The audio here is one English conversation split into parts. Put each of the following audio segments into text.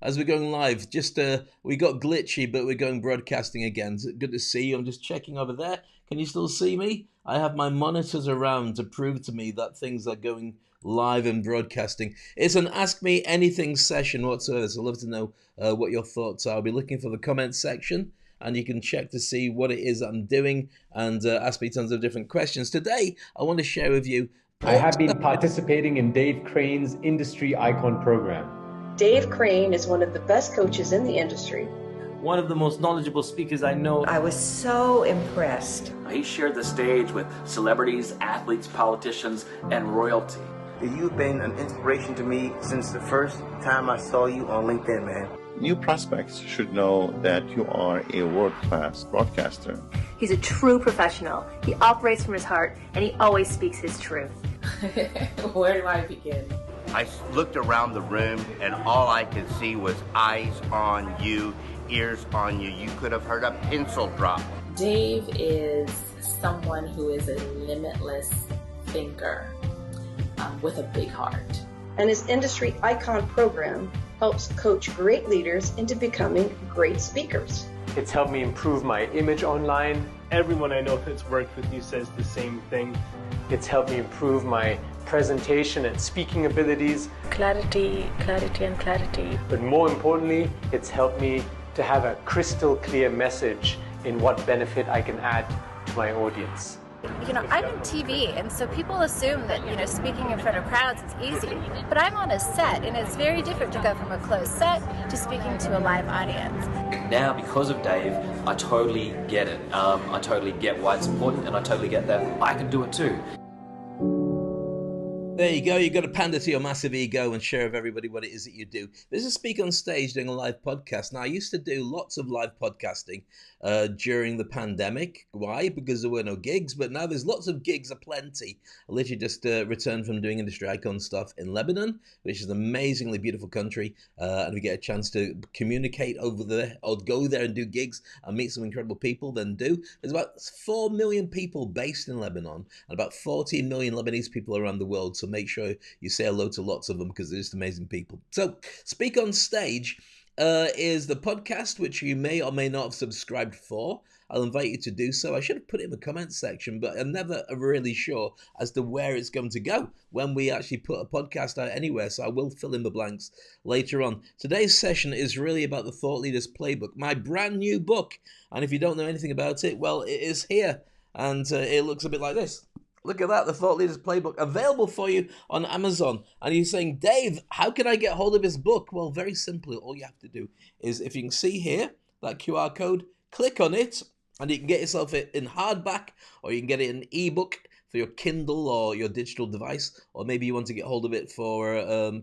as we're going live. Just we got glitchy, but we're going broadcasting again. Good to see you. I'm just checking over there. Can you still see me? I have my monitors around to prove to me that things are going live and broadcasting. It's an Ask Me Anything session whatsoever, so I'd love to know what your thoughts are. I'll be looking for the comments section, and you can check to see what it is that I'm doing and ask me tons of different questions. Today, I want to share with you. I have been participating in Dave Crane's Industry Icon program. Dave Crane is one of the best coaches in the industry. One of the most knowledgeable speakers I know. I was so impressed. He shared the stage with celebrities, athletes, politicians, and royalty. You've been an inspiration to me since the first time I saw you on LinkedIn, man. New prospects should know that you are a world-class broadcaster. He's a true professional. He operates from his heart, and he always speaks his truth. Where do I begin? I looked around the room, and all I could see was eyes on you, ears on you. You could have heard a pencil drop. Dave is someone who is a limitless thinker with a big heart. And his Industry Icon program helps coach great leaders into becoming great speakers. It's helped me improve my image online. Everyone I know that's worked with you says the same thing. It's helped me improve my presentation and speaking abilities. Clarity, clarity, and clarity. But more importantly, it's helped me to have a crystal clear message in what benefit I can add to my audience. You know, I'm in TV, and so people assume that, speaking in front of crowds is easy. But I'm on a set, and it's very different to go from a closed set to speaking to a live audience. Now, because of Dave, I totally get it. I totally get why it's important, and I totally get that I can do it too. There you go. You've got to pander to your massive ego and share with everybody what it is that you do. This is Speak on Stage doing a live podcast. Now, I used to do lots of live podcasting during the pandemic. Why? Because there were no gigs, but now there's lots of gigs aplenty. I literally just returned from doing Industry Icon stuff in Lebanon, which is an amazingly beautiful country, and we get a chance to communicate over there or go there and do gigs and meet some incredible people, then do. There's about 4 million people based in Lebanon and about 14 million Lebanese people around the world, so make sure you say hello to lots of them because they're just amazing people. So, Speak on Stage is the podcast which you may or may not have subscribed for. I'll invite you to do so. I should have put it in the comments section, but I'm never really sure as to where it's going to go when we actually put a podcast out anywhere, so I will fill in the blanks later on. Today's session is really about the Thought Leaders Playbook, my brand new book. And if you don't know anything about it, well, it is here. And it looks a bit like this. Look at that, the Thought Leaders Playbook, available for you on Amazon. And you're saying, Dave, how can I get hold of this book? Well, very simply, all you have to do is, if you can see here, that QR code, click on it, and you can get yourself it in hardback, or you can get it in ebook for your Kindle or your digital device, or maybe you want to get hold of it for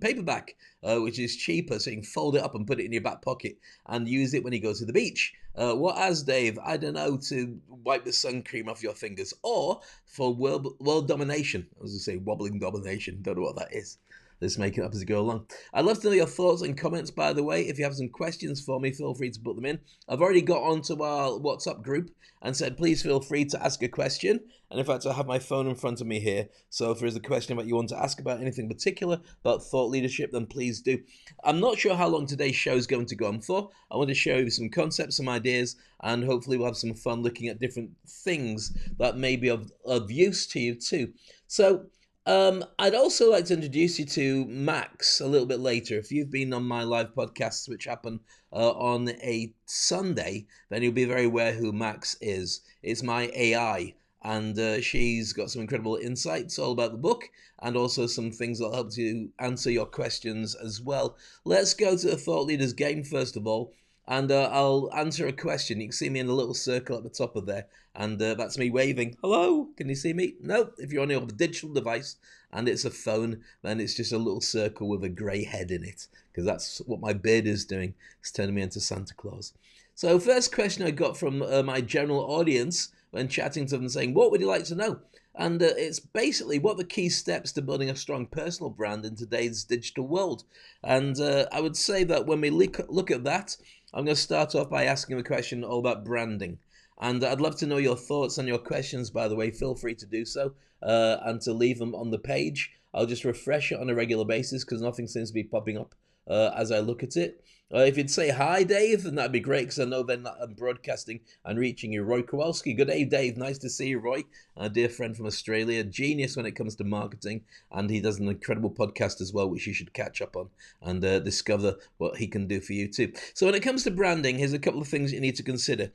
paperback, which is cheaper, so you can fold it up and put it in your back pocket and use it when you go to the beach. What as, Dave? I don't know, to wipe the sun cream off your fingers, or for world domination. I was going to say wobbling domination, don't know what that is. Let's make it up as we go along. I'd love to know your thoughts and comments, by the way. If you have some questions for me, feel free to put them in. I've already got onto our WhatsApp group and said, please feel free to ask a question. And in fact, I have my phone in front of me here. So if there's a question that you want to ask about anything particular about thought leadership, then please do. I'm not sure how long today's show is going to go on for. I want to share with you some concepts, some ideas, and hopefully we'll have some fun looking at different things that may be of use to you too. So, I'd also like to introduce you to Max a little bit later. If you've been on my live podcasts, which happen on a Sunday, then you'll be very aware who Max is. It's my AI, and she's got some incredible insights all about the book and also some things that'll help you answer your questions as well. Let's go to the Thought Leaders game first of all. And I'll answer a question. You can see me in a little circle at the top of there. And that's me waving. Hello? Can you see me? No. If you're on your digital device and it's a phone, then it's just a little circle with a grey head in it. Because that's what my beard is doing. It's turning me into Santa Claus. So first question I got from my general audience when chatting to them saying, what would you like to know? And it's basically what are the key steps to building a strong personal brand in today's digital world. And I would say that when we look at that, I'm going to start off by asking a question all about branding. And I'd love to know your thoughts and your questions, by the way. Feel free to do so and to leave them on the page. I'll just refresh it on a regular basis because nothing seems to be popping up as I look at it. If you'd say hi, Dave, then that'd be great, because I know then that I'm broadcasting and reaching you. Roy Kowalski, good day, Dave. Nice to see you, Roy. A dear friend from Australia, genius when it comes to marketing, and he does an incredible podcast as well, which you should catch up on and discover what he can do for you too. So when it comes to branding, here's a couple of things you need to consider.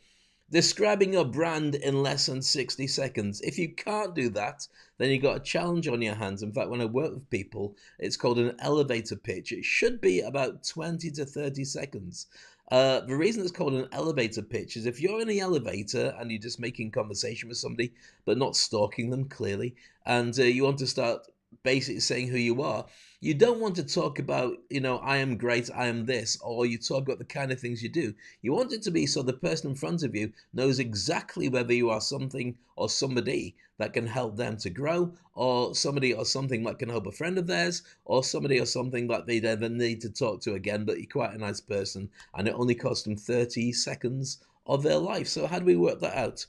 Describing your brand in less than 60 seconds. If you can't do that, then you've got a challenge on your hands. In fact, when I work with people, it's called an elevator pitch. It should be about 20 to 30 seconds. The reason it's called an elevator pitch is if you're in the elevator and you're just making conversation with somebody, but not stalking them clearly, and you want to start basically saying who you are, you don't want to talk about, I am great, I am this, or you talk about the kind of things you do. You want it to be so the person in front of you knows exactly whether you are something or somebody that can help them to grow, or somebody or something that can help a friend of theirs, or somebody or something that they never need to talk to again, but you're quite a nice person, and it only cost them 30 seconds of their life. So how do we work that out?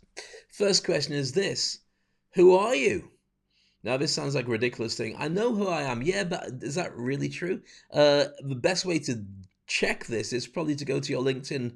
First question is this: who are you? Now, this sounds like a ridiculous thing. I know who I am. Yeah, but is that really true? The best way to check this is probably to go to your LinkedIn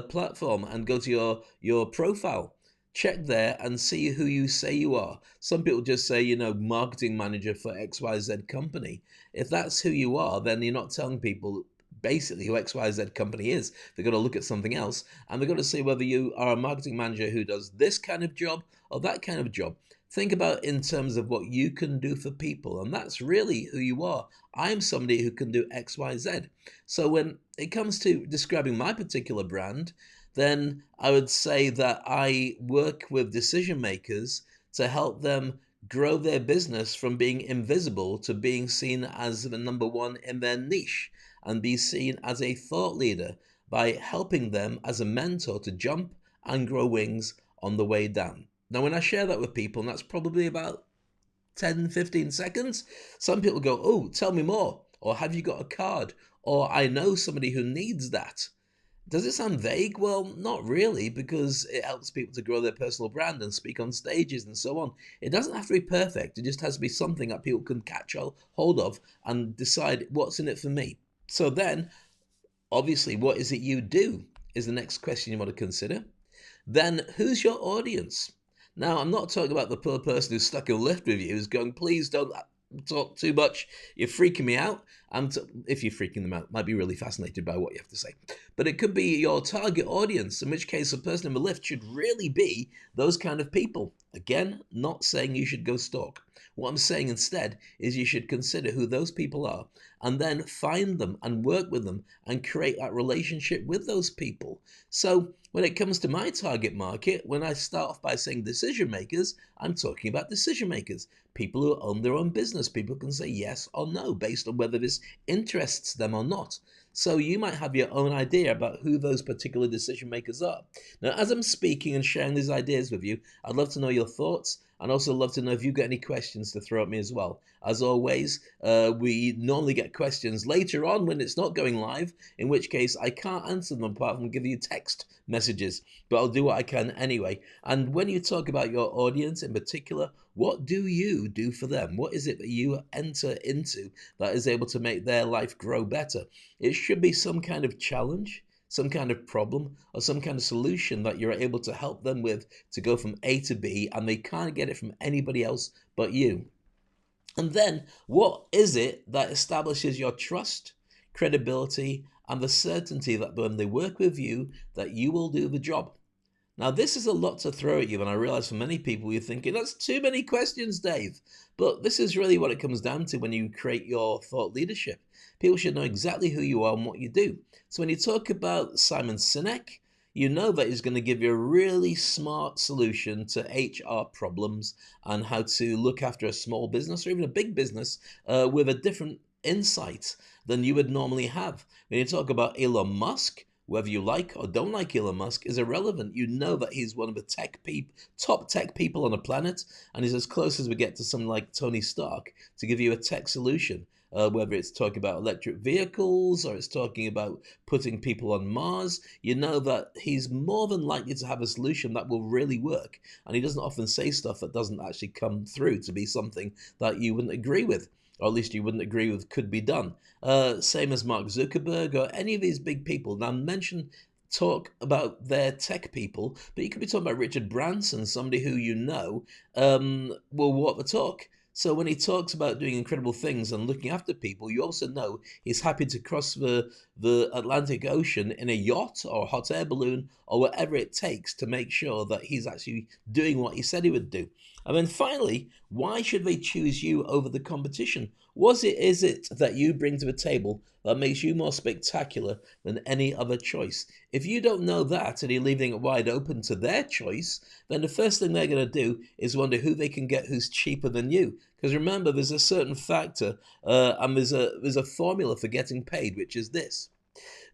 platform and go to your profile. Check there and see who you say you are. Some people just say, marketing manager for XYZ company. If that's who you are, then you're not telling people basically who XYZ company is. They've got to look at something else, and they've got to see whether you are a marketing manager who does this kind of job or that kind of job. Think about in terms of what you can do for people, and that's really who you are. I'm somebody who can do X, Y, Z. So when it comes to describing my particular brand, then I would say that I work with decision makers to help them grow their business from being invisible to being seen as the number one in their niche, and be seen as a thought leader by helping them as a mentor to jump and grow wings on the way down. Now, when I share that with people, and that's probably about 10, 15 seconds, some people go, oh, tell me more, or have you got a card, or I know somebody who needs that. Does it sound vague? Well, not really, because it helps people to grow their personal brand and speak on stages and so on. It doesn't have to be perfect. It just has to be something that people can catch hold of and decide what's in it for me. So then, obviously, what is it you do is the next question you want to consider. Then, who's your audience? Now, I'm not talking about the poor person who's stuck in a lift with you, who's going, please don't talk too much, you're freaking me out. If you're freaking them out, might be really fascinated by what you have to say. But it could be your target audience, in which case a person in the lift should really be those kind of people. Again, not saying you should go stalk. What I'm saying instead is you should consider who those people are, and then find them and work with them and create that relationship with those people. So when it comes to my target market, when I start off by saying decision makers, I'm talking about decision makers, people who own their own business. People can say yes or no based on whether this interests them or not. So you might have your own idea about who those particular decision makers are. Now, as I'm speaking and sharing these ideas with you, I'd love to know your thoughts, and also love to know if you've got any questions to throw at me as well. As always, we normally get questions later on when it's not going live, in which case I can't answer them apart from giving you text messages, but I'll do what I can anyway. And when you talk about your audience in particular, what do you do for them? What is it that you enter into that is able to make their life grow better? It should be some kind of challenge, some kind of problem, or some kind of solution that you're able to help them with to go from A to B, and they can't get it from anybody else but you. And then, what is it that establishes your trust, credibility, and the certainty that when they work with you, that you will do the job? Now, this is a lot to throw at you, and I realize for many people, you're thinking, that's too many questions, Dave. But this is really what it comes down to when you create your thought leadership. People should know exactly who you are and what you do. So when you talk about Simon Sinek, you know that he's going to give you a really smart solution to HR problems and how to look after a small business or even a big business with a different insight than you would normally have. When you talk about Elon Musk, whether you like or don't like Elon Musk is irrelevant. You know that he's one of the top tech people on the planet, and he's as close as we get to someone like Tony Stark to give you a tech solution. Whether it's talking about electric vehicles or it's talking about putting people on Mars, you know that he's more than likely to have a solution that will really work. And he doesn't often say stuff that doesn't actually come through to be something that you wouldn't agree with. or at least you wouldn't agree with could be done. Same as Mark Zuckerberg or any of these big people. Now, talk about their tech people, but you could be talking about Richard Branson, somebody who you know will walk the talk. So when he talks about doing incredible things and looking after people, you also know he's happy to cross the Atlantic Ocean in a yacht or a hot air balloon or whatever it takes to make sure that he's actually doing what he said he would do. And then finally, why should they choose you over the competition? Is it that you bring to the table that makes you more spectacular than any other choice? If you don't know that and you're leaving it wide open to their choice, then the first thing they're going to do is wonder who they can get who's cheaper than you. Because remember, there's a certain factor and there's a formula for getting paid, which is this.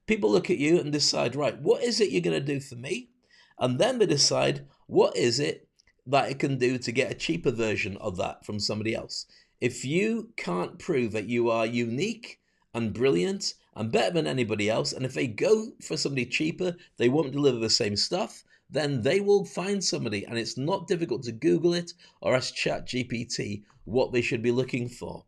People look at you and decide, right, what is it you're going to do for me? And then they decide, what is it that it can do to get a cheaper version of that from somebody else? If you can't prove that you are unique and brilliant and better than anybody else, and if they go for somebody cheaper, they won't deliver the same stuff, then they will find somebody, and it's not difficult to Google it or ask ChatGPT what they should be looking for.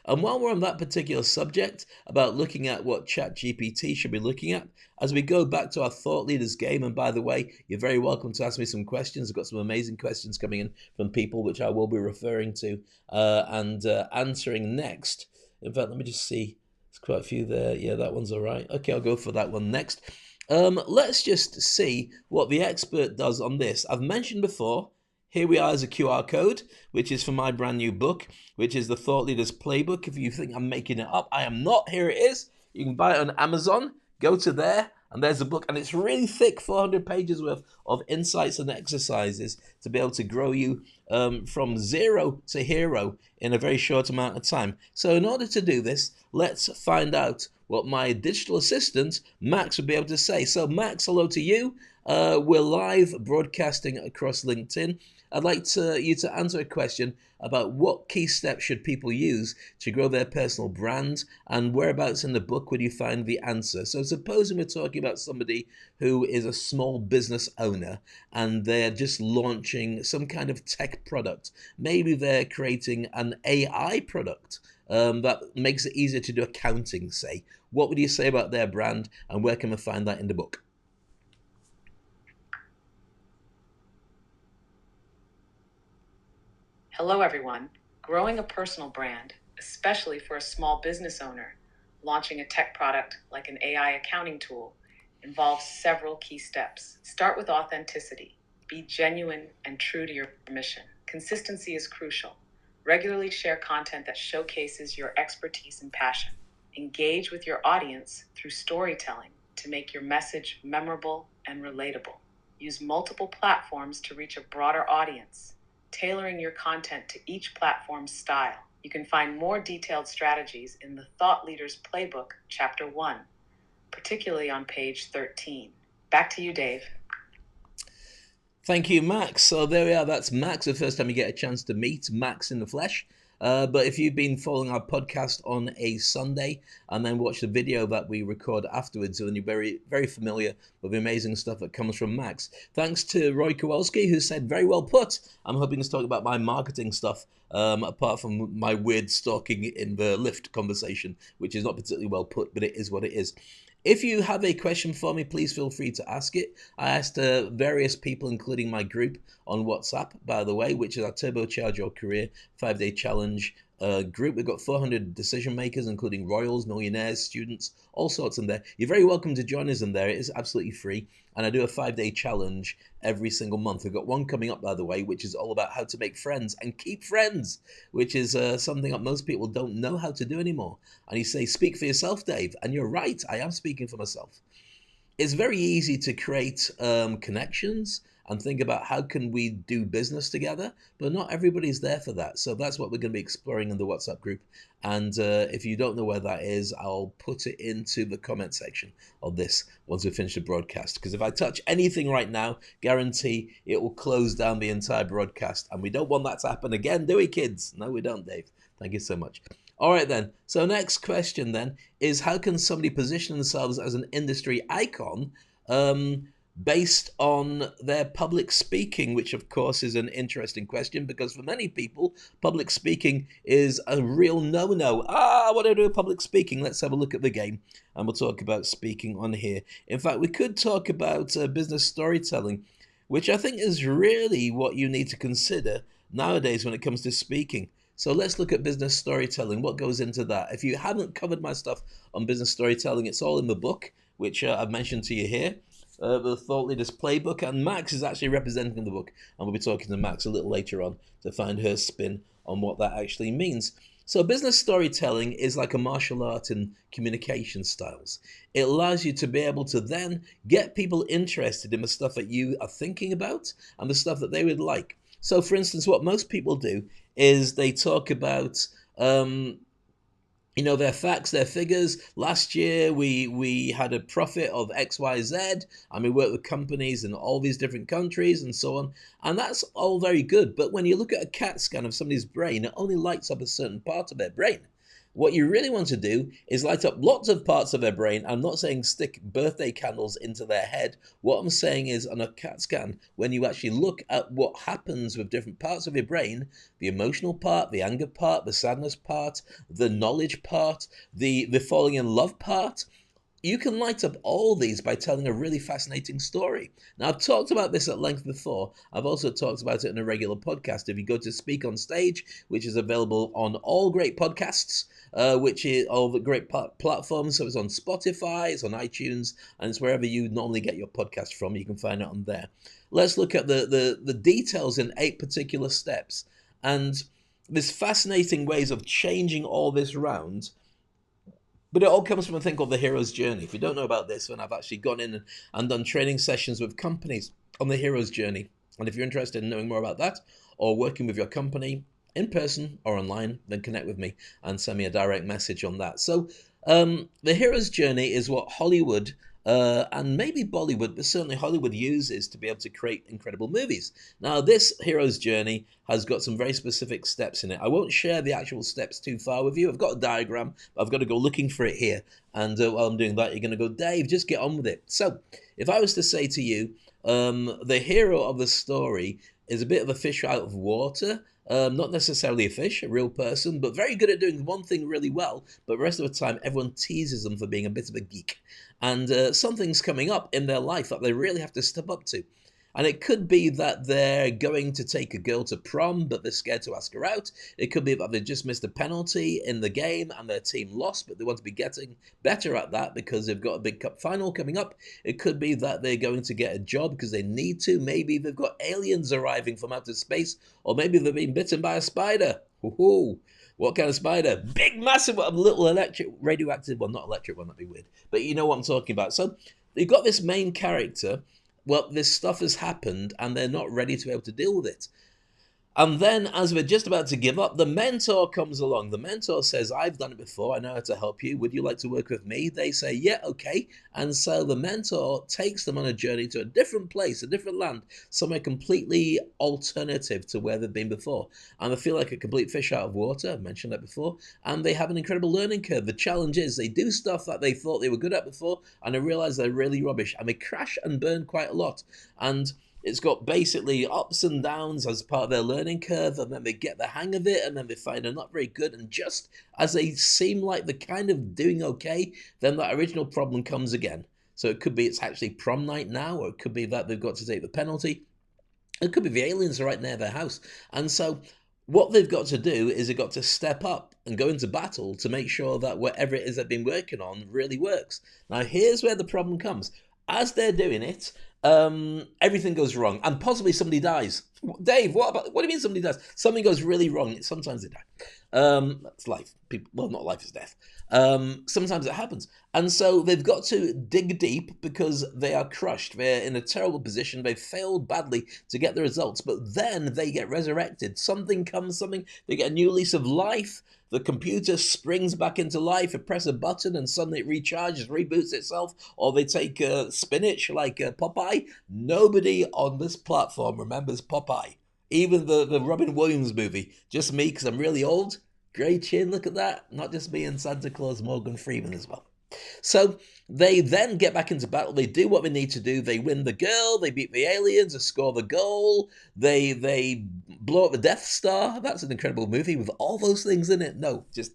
And while we're on that particular subject about looking at what ChatGPT should be looking at, as we go back to our thought leaders game, and by the way, you're very welcome to ask me some questions. I've got some amazing questions coming in from people, which I will be referring to and answering next. In fact, let me just see. There's quite a few there. Yeah, that one's all right. Okay, I'll go for that one next. Let's just see what the expert does on this. I've mentioned before, here we are as a QR code, which is for my brand new book, which is the Thought Leaders Playbook. If you think I'm making it up, I am not. Here it is. You can buy it on Amazon. Go to there, and there's a book, and it's really thick, 400 pages worth of insights and exercises to be able to grow you from zero to hero in a very short amount of time. So in order to do this, let's find out what my digital assistant, Max, would be able to say. So Max, hello to you. We're live broadcasting across LinkedIn. I'd like you to answer a question about what key steps should people use to grow their personal brand, and whereabouts in the book would you find the answer. So supposing we're talking about somebody who is a small business owner and they're just launching some kind of tech product. Maybe they're creating an AI product that makes it easier to do accounting, say. What would you say about their brand, and where can we find that in the book? Hello everyone. Growing a personal brand, especially for a small business owner, launching a tech product like an AI accounting tool, involves several key steps. Start with authenticity. Be genuine and true to your mission. Consistency is crucial. Regularly share content that showcases your expertise and passion. Engage with your audience through storytelling to make your message memorable and relatable. Use multiple platforms to reach a broader audience, tailoring your content to each platform's style. You can find more detailed strategies in the Thought Leaders Playbook, Chapter 1, particularly on page 13. Back to you, Dave. Thank you, Max. So there we are. That's Max, the first time you get a chance to meet Max in the flesh. But if you've been following our podcast on a Sunday and then watch the video that we record afterwards, then you're very, very familiar with the amazing stuff that comes from Max. Thanks to Roy Kowalski, who said, very well put. I'm hoping to talk about my marketing stuff, apart from my weird stalking in the lift conversation, which is not particularly well put, but it is what it is. If you have a question for me, please feel free to ask it. I asked various people, including my group on WhatsApp, by the way, which is our Turbocharge Your Career 5-day challenge group. We've got 400 decision makers, including royals, millionaires, students, all sorts in there. You're very welcome to join us in there. It is absolutely free. And I do a 5-day challenge every single month. We've got one coming up, by the way, which is all about how to make friends and keep friends, which is something that most people don't know how to do anymore. And you say, speak for yourself, Dave. And you're right. I am speaking for myself. It's very easy to create connections and think about how can we do business together, but not everybody's there for that. So that's what we're going to be exploring in the WhatsApp group. And if you don't know where that is, I'll put it into the comment section of this once we finish the broadcast. Because if I touch anything right now, guarantee it will close down the entire broadcast. And we don't want that to happen again, do we, kids? No, we don't, Dave. Thank you so much. All right, then. So next question, then, is how can somebody position themselves as an industry icon based on their public speaking, which of course is an interesting question because for many people, public speaking is a real no-no. What do I do with public speaking? Let's have a look at the game and we'll talk about speaking on here. In fact, we could talk about business storytelling, which I think is really what you need to consider nowadays when it comes to speaking. So let's look at business storytelling. What goes into that? If you haven't covered my stuff on business storytelling, it's all in the book, which I've mentioned to you here. The Thought Leaders Playbook, and Max is actually representing the book, and we'll be talking to Max a little later on to find her spin on what that actually means. So business storytelling is like a martial art in communication styles. It allows you to be able to then get people interested in the stuff that you are thinking about and the stuff that they would like. So for instance, what most people do is they talk about their facts, their figures. Last year, we had a profit of XYZ, and we work with companies in all these different countries and so on. And that's all very good. But when you look at a CAT scan of somebody's brain, it only lights up a certain part of their brain. What you really want to do is light up lots of parts of their brain. I'm not saying stick birthday candles into their head. What I'm saying is on a CAT scan, when you actually look at what happens with different parts of your brain, the emotional part, the anger part, the sadness part, the knowledge part, the falling in love part, you can light up all these by telling a really fascinating story. Now, I've talked about this at length before. I've also talked about it in a regular podcast. If you go to Speak on Stage, which is available on all great podcasts, which is all the great platforms. So it's on Spotify, it's on iTunes, and it's wherever you normally get your podcast from. You can find it on there. Let's look at the details in 8 particular steps. And there's fascinating ways of changing all this around. But it all comes from a thing called the hero's journey. If you don't know about this, then I've actually gone in and done training sessions with companies on the hero's journey. And if you're interested in knowing more about that or working with your company in person or online, then connect with me and send me a direct message on that. So the hero's journey is what Hollywood and maybe Bollywood, but certainly Hollywood uses to be able to create incredible movies. Now, this hero's journey has got some very specific steps in it. I won't share the actual steps too far with you. I've got a diagram, but I've got to go looking for it here. And while I'm doing that, you're going to go, Dave, just get on with it. So if I was to say to you, the hero of the story is a bit of a fish out of water, not necessarily a fish, a real person, but very good at doing one thing really well. But the rest of the time, everyone teases them for being a bit of a geek. And something's coming up in their life that they really have to step up to. And it could be that they're going to take a girl to prom, but they're scared to ask her out. It could be that they just missed a penalty in the game and their team lost, but they want to be getting better at that because they've got a big cup final coming up. It could be that they're going to get a job because they need to. Maybe they've got aliens arriving from outer space, or maybe they've been bitten by a spider. Woohoo! What kind of spider? Big, massive, little electric, radioactive, well, not electric one, that'd be weird. But you know what I'm talking about. So you've got this main character. Well, this stuff has happened and they're not ready to be able to deal with it. And then as we're just about to give up, the mentor comes along. The mentor says, I've done it before. I know how to help you. Would you like to work with me? They say, yeah, okay. And so the mentor takes them on a journey to a different place, a different land, somewhere completely alternative to where they've been before. And they feel like a complete fish out of water. I've mentioned that before. And they have an incredible learning curve. The challenge is they do stuff that they thought they were good at before, and they realize they're really rubbish. And they crash and burn quite a lot. And it's got basically ups and downs as part of their learning curve, and then they get the hang of it, and then they find they're not very good. And just as they seem like they're kind of doing okay, then that original problem comes again. So it could be it's actually prom night now, or it could be that they've got to take the penalty. It could be the aliens are right near their house. And so what they've got to do is they've got to step up and go into battle to make sure that whatever it is they've been working on really works. Now, here's where the problem comes. As they're doing it, everything goes wrong, and possibly somebody dies. Dave, what do you mean somebody dies? Something goes really wrong. Sometimes they die. That's life. Well, not life is death. Sometimes it happens. And so they've got to dig deep because they are crushed. They're in a terrible position. They've failed badly to get the results, but then they get resurrected. They get a new lease of life. The computer springs back into life. They press a button and suddenly it recharges, reboots itself. Or they take spinach like Popeye. Nobody on this platform remembers Popeye. Even the Robin Williams movie. Just me because I'm really old. Grey chin, look at that. Not just me and Santa Claus, Morgan Freeman as well. So They then get back into battle. They do what they need to do. They win the girl. They beat the aliens. They score the goal. They blow up the Death Star. That's an incredible movie with all those things in it. No, just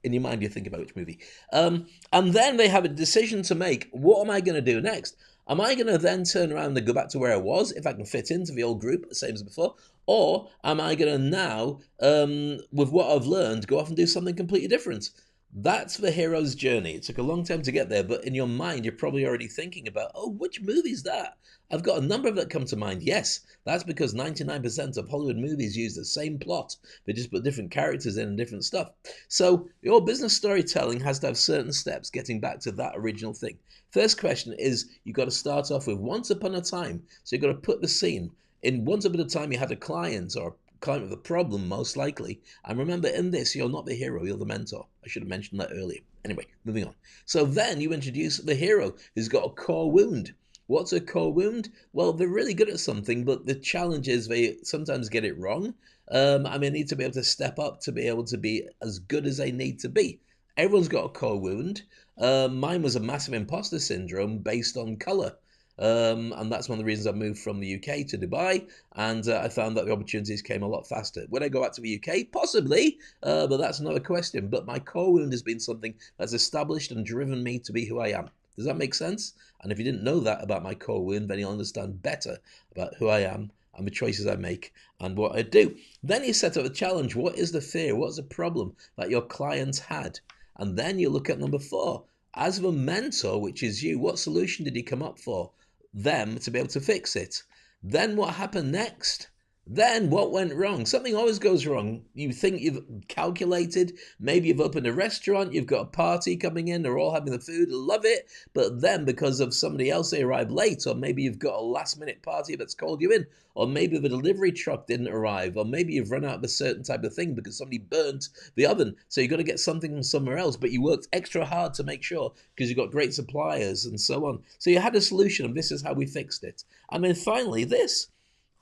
in your mind, you think about which movie. And then they have a decision to make. What am I going to do next? Am I going to then turn around and go back to where I was, if I can fit into the old group, same as before? Or am I going to now, with what I've learned, go off and do something completely different? That's the hero's journey. It took a long time to get there, but in your mind, you're probably already thinking about, oh, which movie is that? I've got a number of that come to mind. Yes, that's because 99% of Hollywood movies use the same plot. They just put different characters in and different stuff. So your business storytelling has to have certain steps getting back to that original thing. First question is, you've got to start off with once upon a time. So you've got to put the scene. In once upon a time, you had a client or client with a problem, most likely. And remember, in this, you're not the hero, you're the mentor. I should have mentioned that earlier. Anyway, moving on. So then you introduce the hero who's got a core wound. What's a core wound? Well, they're really good at something, but the challenge is they sometimes get it wrong. And they need to be able to step up to be able to be as good as they need to be. Everyone's got a core wound. Mine was a massive imposter syndrome based on color. And that's one of the reasons I moved from the UK to Dubai, and I found that the opportunities came a lot faster. Would I go back to the UK? Possibly, but that's another question. But my core wound has been something that's established and driven me to be who I am. Does that make sense? And if you didn't know that about my core wound, then you'll understand better about who I am and the choices I make and what I do. Then you set up a challenge. What is the fear? What's the problem that your clients had? And then you look at number 4. As the mentor, which is you, what solution did you come up for them to be able to fix it? Then what happened next? Then what went wrong? Something always goes wrong. You think you've calculated, maybe you've opened a restaurant, you've got a party coming in, they're all having the food, love it, but then because of somebody else, they arrived late, or maybe you've got a last minute party that's called you in, or maybe the delivery truck didn't arrive, or maybe you've run out of a certain type of thing because somebody burnt the oven, so you've got to get something from somewhere else, but you worked extra hard to make sure because you've got great suppliers and so on. So you had a solution, and this is how we fixed it. And then finally this.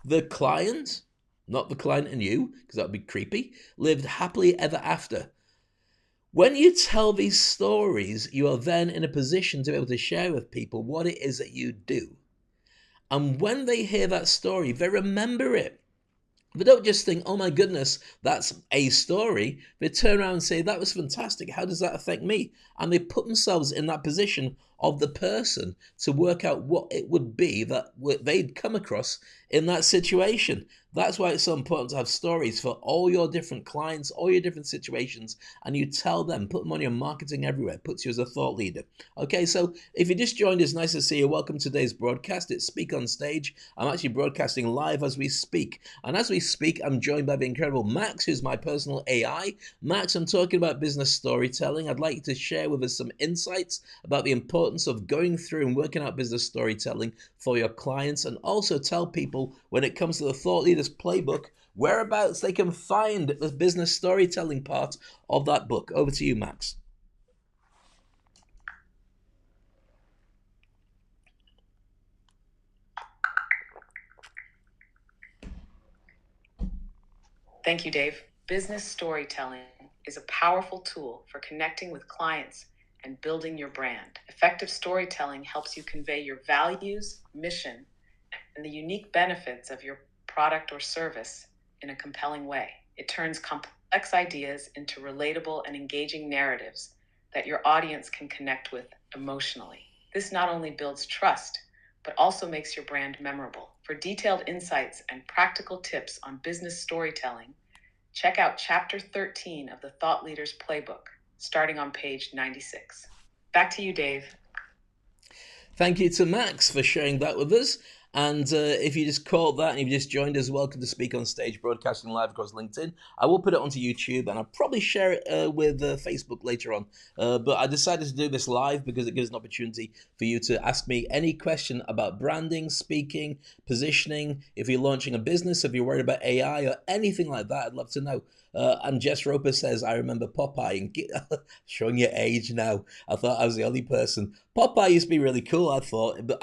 The client, not the client and you, because that would be creepy, lived happily ever after. When you tell these stories, you are then in a position to be able to share with people what it is that you do. And when they hear that story, they remember it. They don't just think, oh my goodness, that's a story. They turn around and say, that was fantastic. How does that affect me? And they put themselves in that position of the person to work out what it would be that they'd come across in that situation. That's why it's so important to have stories for all your different clients, all your different situations, and you tell them, put them on your marketing everywhere, puts you as a thought leader. Okay, so if you just joined us, nice to see you. Welcome to today's broadcast. It's Speak on Stage. I'm actually broadcasting live as we speak. And as we speak, I'm joined by the incredible Max, who's my personal AI. Max, I'm talking about business storytelling. I'd like you to share with us some insights about the importance of going through and working out business storytelling for your clients, and also tell people when it comes to the Thought Leaders Playbook, whereabouts they can find the business storytelling part of that book. Over to you, Max. Thank you, Dave. Business storytelling is a powerful tool for connecting with clients and building your brand. Effective storytelling helps you convey your values, mission, and the unique benefits of your product or service in a compelling way. It turns complex ideas into relatable and engaging narratives that your audience can connect with emotionally. This not only builds trust, but also makes your brand memorable. For detailed insights and practical tips on business storytelling, check out Chapter 13 of the Thought Leaders Playbook, starting on page 96. Back to you, Dave. Thank you to Max for sharing that with us. And if you just caught that and you've just joined us, welcome to Speak on Stage, broadcasting live across LinkedIn. I will put it onto YouTube, and I'll probably share it with Facebook later on. But I decided to do this live because it gives an opportunity for you to ask me any question about branding, speaking, positioning. If you're launching a business, if you're worried about AI or anything like that, I'd love to know. And Jess Roper says, I remember Popeye. And showing your age now. I thought I was the only person. Popeye used to be really cool, I thought. But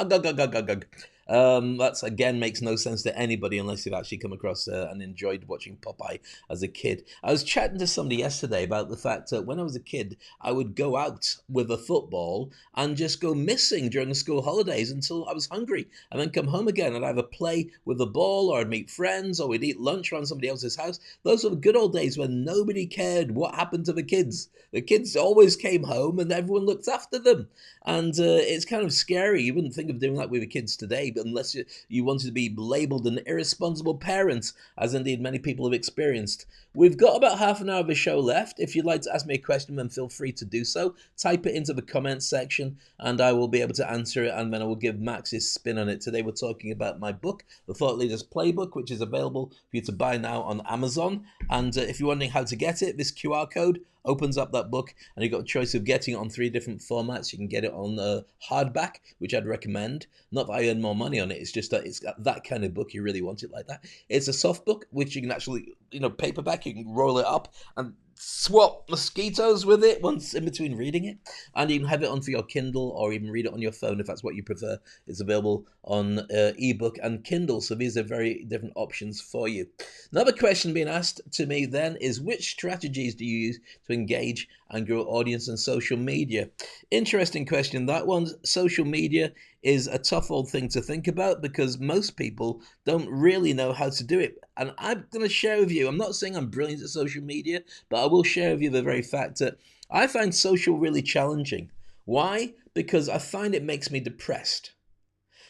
That's again makes no sense to anybody unless you've actually come across and enjoyed watching Popeye as a kid. I was chatting to somebody yesterday about the fact that when I was a kid, I would go out with a football and just go missing during the school holidays until I was hungry, and then come home again and either play with the ball or I'd meet friends or we'd eat lunch around somebody else's house. Those were the good old days when nobody cared what happened to the kids. The kids always came home and everyone looked after them. And it's kind of scary. You wouldn't think of doing that with your kids today, but unless you wanted to be labeled an irresponsible parent, as indeed many people have experienced. We've got about half an hour of the show left. If you'd like to ask me a question, then feel free to do so. Type it into the comments section and I will be able to answer it, and then I will give Max his spin on it. Today we're talking about my book, The Thought Leader's Playbook, which is available for you to buy now on Amazon. And if you're wondering how to get it, this QR code opens up that book, and you've got a choice of getting it on 3 different formats. You can get it on hardback, which I'd recommend. Not that I earn more money on it, it's just that it's got that kind of book. You really want it like that. It's a soft book, which you can actually, paperback, you can roll it up and swap mosquitoes with it once in between reading it, and you can have it on for your Kindle or even read it on your phone if that's what you prefer. It's available on ebook and Kindle, so these are very different options for you. Another question being asked to me then is, which strategies do you use to engage and grow audience on social media? Interesting question, that one. Social media is a tough old thing to think about because most people don't really know how to do it. And I'm going to share with you, I'm not saying I'm brilliant at social media, but I will share with you the very fact that I find social really challenging. Why? Because I find it makes me depressed.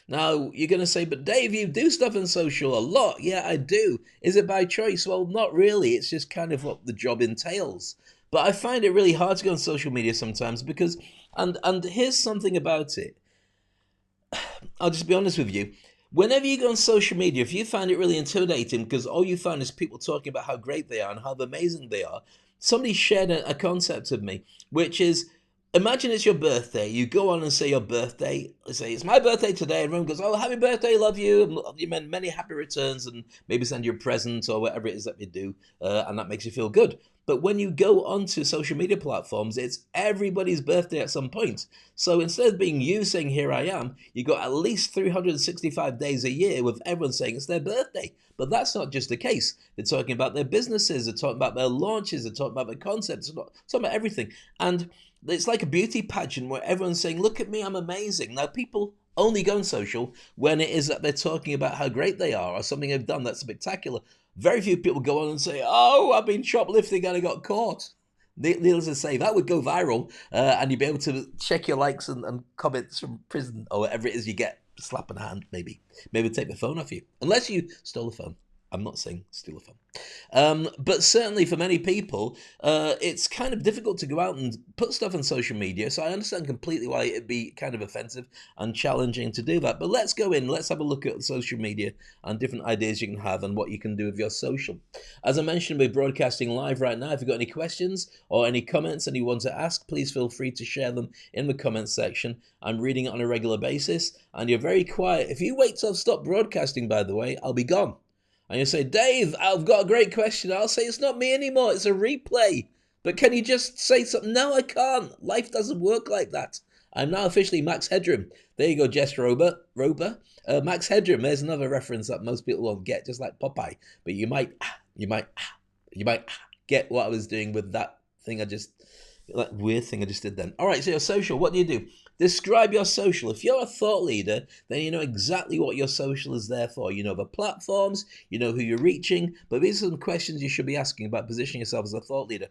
Now, you're going to say, but Dave, you do stuff on social a lot. Yeah, I do. Is it by choice? Well, not really. It's just kind of what the job entails. But I find it really hard to go on social media sometimes because, and here's something about it. I'll just be honest with you. Whenever you go on social media, if you find it really intimidating because all you find is people talking about how great they are and how amazing they are, somebody shared a concept of me, which is, imagine it's your birthday. You go on and say your birthday. Say, it's my birthday today. And everyone goes, oh, happy birthday, love you. You meant many happy returns and maybe send you a present or whatever it is that you do. And that makes you feel good. But when you go onto social media platforms, it's everybody's birthday at some point. So instead of being you saying, here I am, you got at least 365 days a year with everyone saying it's their birthday. But that's not just the case. They're talking about their businesses. They're talking about their launches. They're talking about their concepts. They're talking about everything. And it's like a beauty pageant where everyone's saying, look at me, I'm amazing. Now, people only go on social when it is that they're talking about how great they are or something they've done that's spectacular. Very few people go on and say, oh, I've been shoplifting and I got caught. Needless to say, that would go viral and you'd be able to check your likes and comments from prison or whatever it is you get. Slap in the hand, maybe. Maybe take the phone off you. Unless you stole the phone. I'm not saying steal a phone. But certainly for many people, it's kind of difficult to go out and put stuff on social media. So I understand completely why it'd be kind of offensive and challenging to do that. But let's go in. Let's have a look at social media and different ideas you can have and what you can do with your social. As I mentioned, we're broadcasting live right now. If you've got any questions or any comments and you want to ask, please feel free to share them in the comments section. I'm reading it on a regular basis. And you're very quiet. If you wait till I've stopped broadcasting, by the way, I'll be gone. And you say, Dave, I've got a great question. I'll say, it's not me anymore. It's a replay. But can you just say something? No, I can't. Life doesn't work like that. I'm now officially Max Headroom. There you go, Jess Rober. Max Headroom. There's another reference that most people won't get, just like Popeye. But you might get what I was doing with that thing that weird thing I just did then. All right, so your social, what do? Describe your social. If you're a thought leader, then you know exactly what your social is there for. You know the platforms, you know who you're reaching, but these are some questions you should be asking about positioning yourself as a thought leader.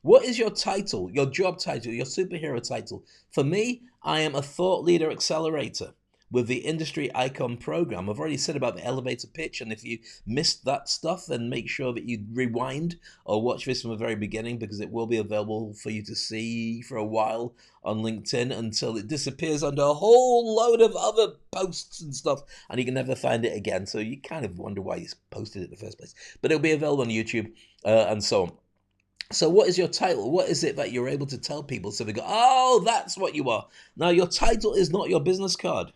What is your title, your job title, your superhero title? For me, I am a thought leader accelerator with the Industry Icon program. I've already said about the elevator pitch, and if you missed that stuff, then make sure that you rewind or watch this from the very beginning because it will be available for you to see for a while on LinkedIn until it disappears under a whole load of other posts and stuff, and you can never find it again. So you kind of wonder why you posted it in the first place. But it'll be available on YouTube and so on. So what is your title? What is it that you're able to tell people so they go, oh, that's what you are. Now, your title is not your business card.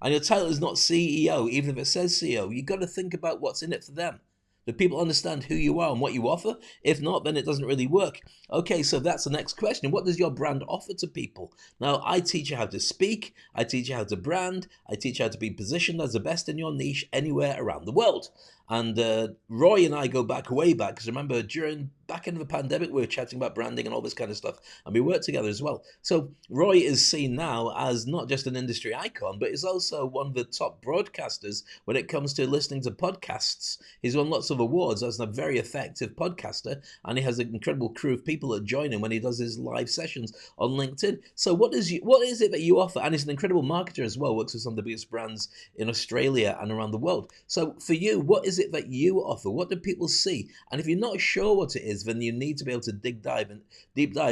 And your title is not CEO, even if it says CEO. You've got to think about what's in it for them. Do people understand who you are and what you offer? If not, then it doesn't really work. Okay, so that's the next question. What does your brand offer to people? Now, I teach you how to speak. I teach you how to brand. I teach you how to be positioned as the best in your niche anywhere around the world. And Roy and I go back way back, because remember, back in the pandemic, we were chatting about branding and all this kind of stuff, and we worked together as well. So Roy is seen now as not just an industry icon, but is also one of the top broadcasters when it comes to listening to podcasts. He's won lots of awards as a very effective podcaster, and he has an incredible crew of people that join him when he does his live sessions on LinkedIn. So what is it that you offer? And he's an incredible marketer as well, works with some of the biggest brands in Australia and around the world. So for you, what is it that you offer? What do people see? And if you're not sure what it is, then you need to be able to deep dive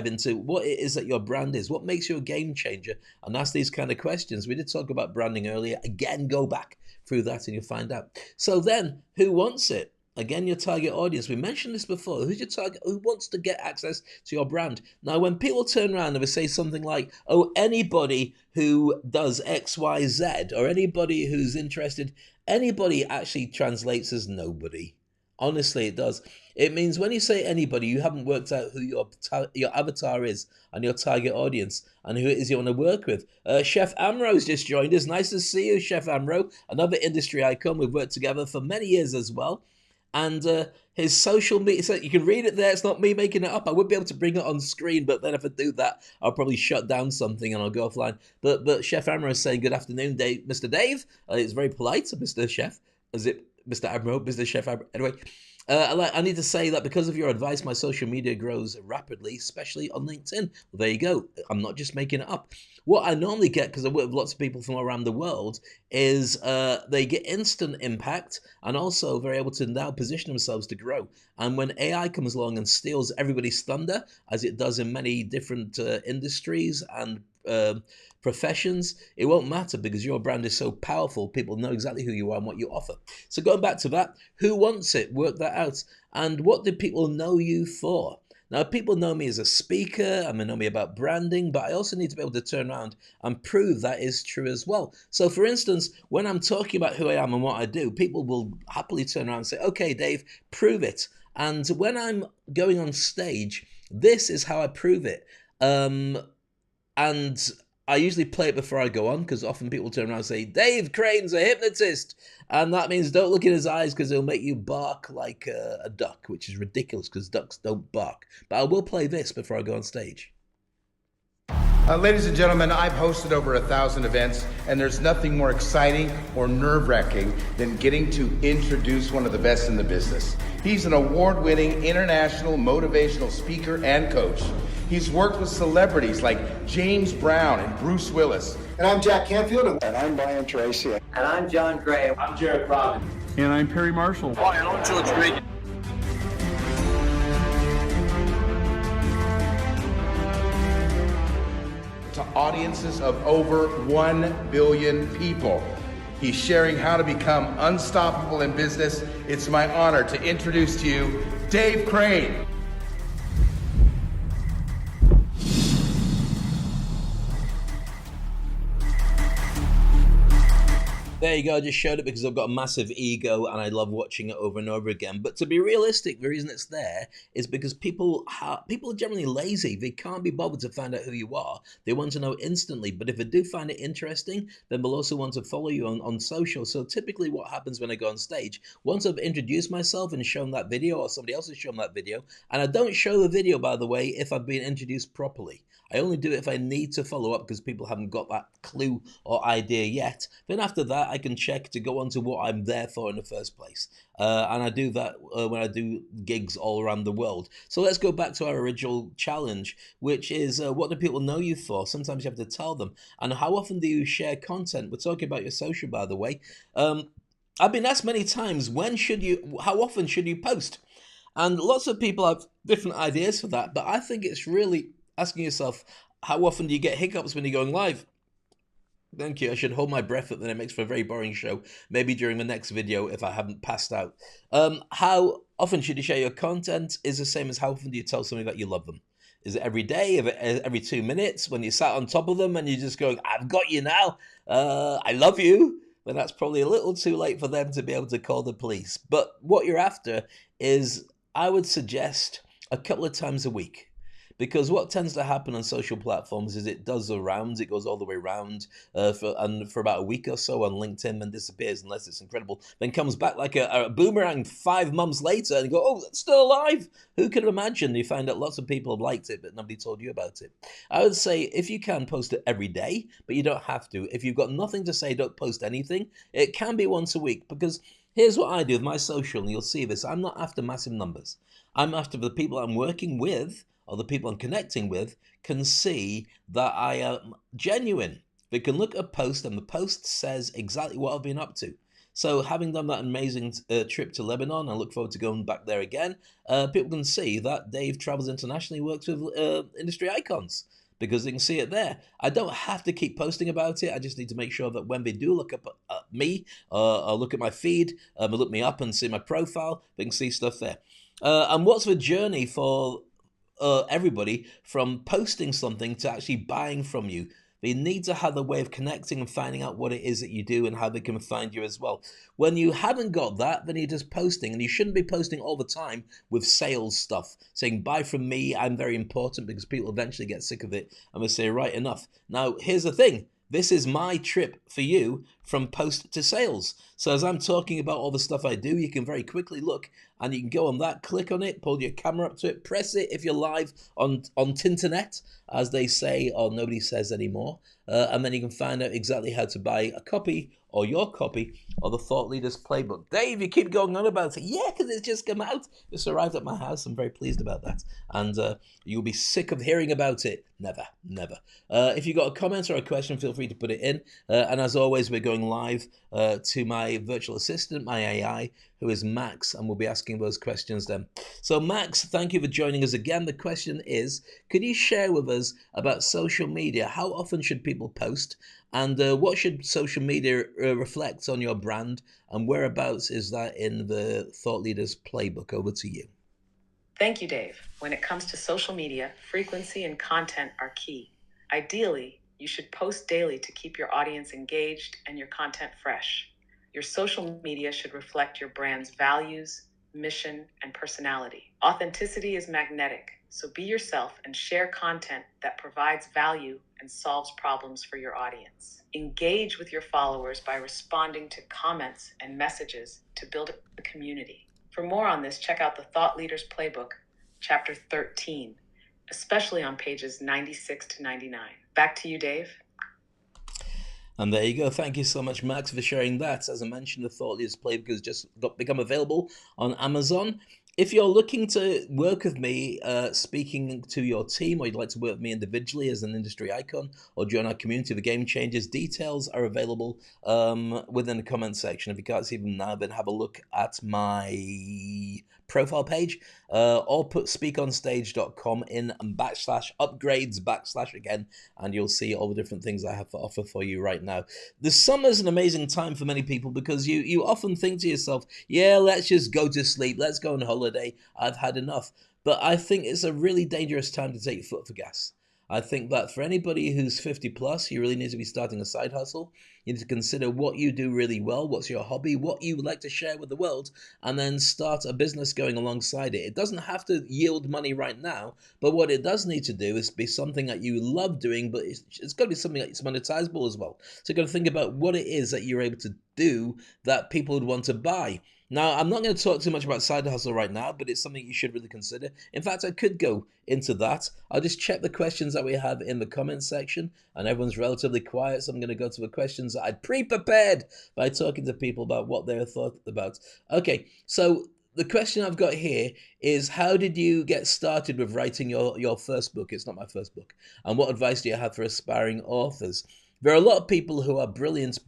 into what it is that your brand is. What makes you a game changer? And ask these kind of questions. We did talk about branding earlier. Again, go back through that and you'll find out. So then, who wants it? Again, your target audience. We mentioned this before. Who's your target? Who wants to get access to your brand? Now, when people turn around and they say something like, oh, anybody who does X, Y, Z, or anybody who's interested, anybody actually translates as nobody. Honestly, it does. It means when you say anybody, you haven't worked out who your avatar is and your target audience and who it is you want to work with. Chef Amro's just joined us. Nice to see you, Chef Amro. Another industry icon. We've worked together for many years as well. And his social media, so you can read it there. It's not me making it up. I would be able to bring it on screen, but then if I do that, I'll probably shut down something and I'll go offline. But Chef Amro is saying, good afternoon, Dave, Mr. Dave. It's very polite, Mr. Chef. Is it Mr. Amro, Mr. Chef Amro? Anyway, I need to say that because of your advice, my social media grows rapidly, especially on LinkedIn. Well, there you go. I'm not just making it up. What I normally get, because I work with lots of people from around the world, is they get instant impact and also they're able to now position themselves to grow. And when AI comes along and steals everybody's thunder, as it does in many different industries and professions, it won't matter because your brand is so powerful. People know exactly who you are and what you offer. So going back to that, who wants it? Work that out. And what do people know you for? Now, people know me as a speaker, and they know me about branding, but I also need to be able to turn around and prove that is true as well. So, for instance, when I'm talking about who I am and what I do, people will happily turn around and say, okay, Dave, prove it. And when I'm going on stage, this is how I prove it. And I usually play it before I go on because often people turn around and say, Dave Crane's a hypnotist. And that means don't look in his eyes because he'll make you bark like a duck, which is ridiculous because ducks don't bark. But I will play this before I go on stage. Ladies and gentlemen, I've hosted over 1,000 events, and there's nothing more exciting or nerve-wracking than getting to introduce one of the best in the business. He's an award-winning international motivational speaker and coach. He's worked with celebrities like James Brown and Bruce Willis. And I'm Jack Canfield. And I'm Brian Tracy. And I'm John Gray. I'm Jared Robin. And I'm Perry Marshall. Hi, and I'm George Reed. To audiences of over 1 billion people. He's sharing how to become unstoppable in business. It's my honor to introduce to you Dave Crane. There you go, I just showed it because I've got a massive ego and I love watching it over and over again. But to be realistic, the reason it's there is because people are generally lazy. They can't be bothered to find out who you are. They want to know instantly. But if they do find it interesting, then they'll also want to follow you on social. So typically what happens when I go on stage, once I've introduced myself and shown that video or somebody else has shown that video, and I don't show the video, by the way, if I've been introduced properly. I only do it if I need to follow up because people haven't got that clue or idea yet. Then after that, I can check to go on to what I'm there for in the first place. And I do that when I do gigs all around the world. So let's go back to our original challenge, which is what do people know you for? Sometimes you have to tell them. And how often do you share content? We're talking about your social, by the way. I've been asked many times, how often should you post? And lots of people have different ideas for that, but I think it's really asking yourself, how often do you get hiccups when you're going live? Thank you. I should hold my breath, but then it makes for a very boring show. Maybe during the next video if I haven't passed out. How often should you share your content is the same as how often do you tell somebody that you love them? Is it every day? Every 2 minutes when you sat on top of them and you're just going, I've got you now. I love you. then that's probably a little too late for them to be able to call the police. But what you're after is, I would suggest, a couple of times a week. Because what tends to happen on social platforms is it does the rounds, it goes all the way around for about a week or so on LinkedIn, then disappears unless it's incredible, then comes back like a boomerang 5 months later and you go, oh, it's still alive. Who could imagine? You find out lots of people have liked it, but nobody told you about it. I would say if you can, post it every day, but you don't have to. If you've got nothing to say, don't post anything. It can be once a week, because here's what I do with my social, and you'll see this. I'm not after massive numbers. I'm after the people I'm working with, or the people I'm connecting with, can see that I am genuine. They can look at a post and the post says exactly what I've been up to. So having done that amazing trip to Lebanon, I look forward to going back there again, people can see that Dave travels internationally, works with industry icons, because they can see it there. I don't have to keep posting about it. I just need to make sure that when they do look up at me, or look at my feed, or look me up and see my profile, they can see stuff there. And what's the journey for everybody from posting something to actually buying from you? They need to have a way of connecting and finding out what it is that you do and how they can find you as well. When you haven't got that, then you're just posting, and you shouldn't be posting all the time with sales stuff, saying, buy from me, I'm very important, because people eventually get sick of it and they say, right, enough. Now, here's the thing. This is my trip for you from post to sales. So as I'm talking about all the stuff I do, you can very quickly look, and you can go on that, click on it, pull your camera up to it, press it if you're live on Tinternet, as they say, or nobody says anymore. And then you can find out exactly how to buy a copy, or your copy, of the Thought Leaders Playbook. Dave, you keep going on about it. Yeah, because it's just come out. It's arrived at my house. I'm very pleased about that. And you'll be sick of hearing about it. Never, never. If you've got a comment or a question, feel free to put it in. And as always, we're going live to my virtual assistant, my AI, who is Max, and we'll be asking those questions then. So Max, thank you for joining us again. The question is, could you share with us about social media? How often should people post? And what should social media reflect on your brand? And whereabouts is that in the Thought Leaders Playbook? Over to you. Thank you, Dave. When it comes to social media, frequency and content are key. Ideally, you should post daily to keep your audience engaged and your content fresh. Your social media should reflect your brand's values, mission, and personality. Authenticity is magnetic, so be yourself and share content that provides value and solves problems for your audience. Engage with your followers by responding to comments and messages to build a community. For more on this, check out the Thought Leaders Playbook, Chapter 13, especially on pages 96 to 99. Back to you, Dave. And there you go. Thank you so much, Max, for sharing that. As I mentioned, the Thought Leaders Playbook has just become available on Amazon. If you're looking to work with me, speaking to your team, or you'd like to work with me individually as an industry icon, or join our community of the Game Changers, details are available within the comment section. If you can't see them now, then have a look at my profile page, or put speakonstage.com in and /upgrades/ again, and you'll see all the different things I have to offer for you right now. The summer's an amazing time for many people, because you often think to yourself, yeah, let's just go to sleep, let's go on holiday, I've had enough. But I think it's a really dangerous time to take your foot off the gas. I think that for anybody who's 50 plus, you really need to be starting a side hustle. You need to consider what you do really well, what's your hobby, what you would like to share with the world, and then start a business going alongside it. It doesn't have to yield money right now, but what it does need to do is be something that you love doing, but it's got to be something that's monetizable as well. So you've got to think about what it is that you're able to do that people would want to buy. Now, I'm not going to talk too much about side hustle right now, but it's something you should really consider. In fact, I could go into that. I'll just check the questions that we have in the comments section, and everyone's relatively quiet, so I'm going to go to the questions that I'd pre-prepared by talking to people about what they thought about. Okay, so the question I've got here is, how did you get started with writing your first book? It's not my first book. And what advice do you have for aspiring authors? There are a lot of people who are brilliant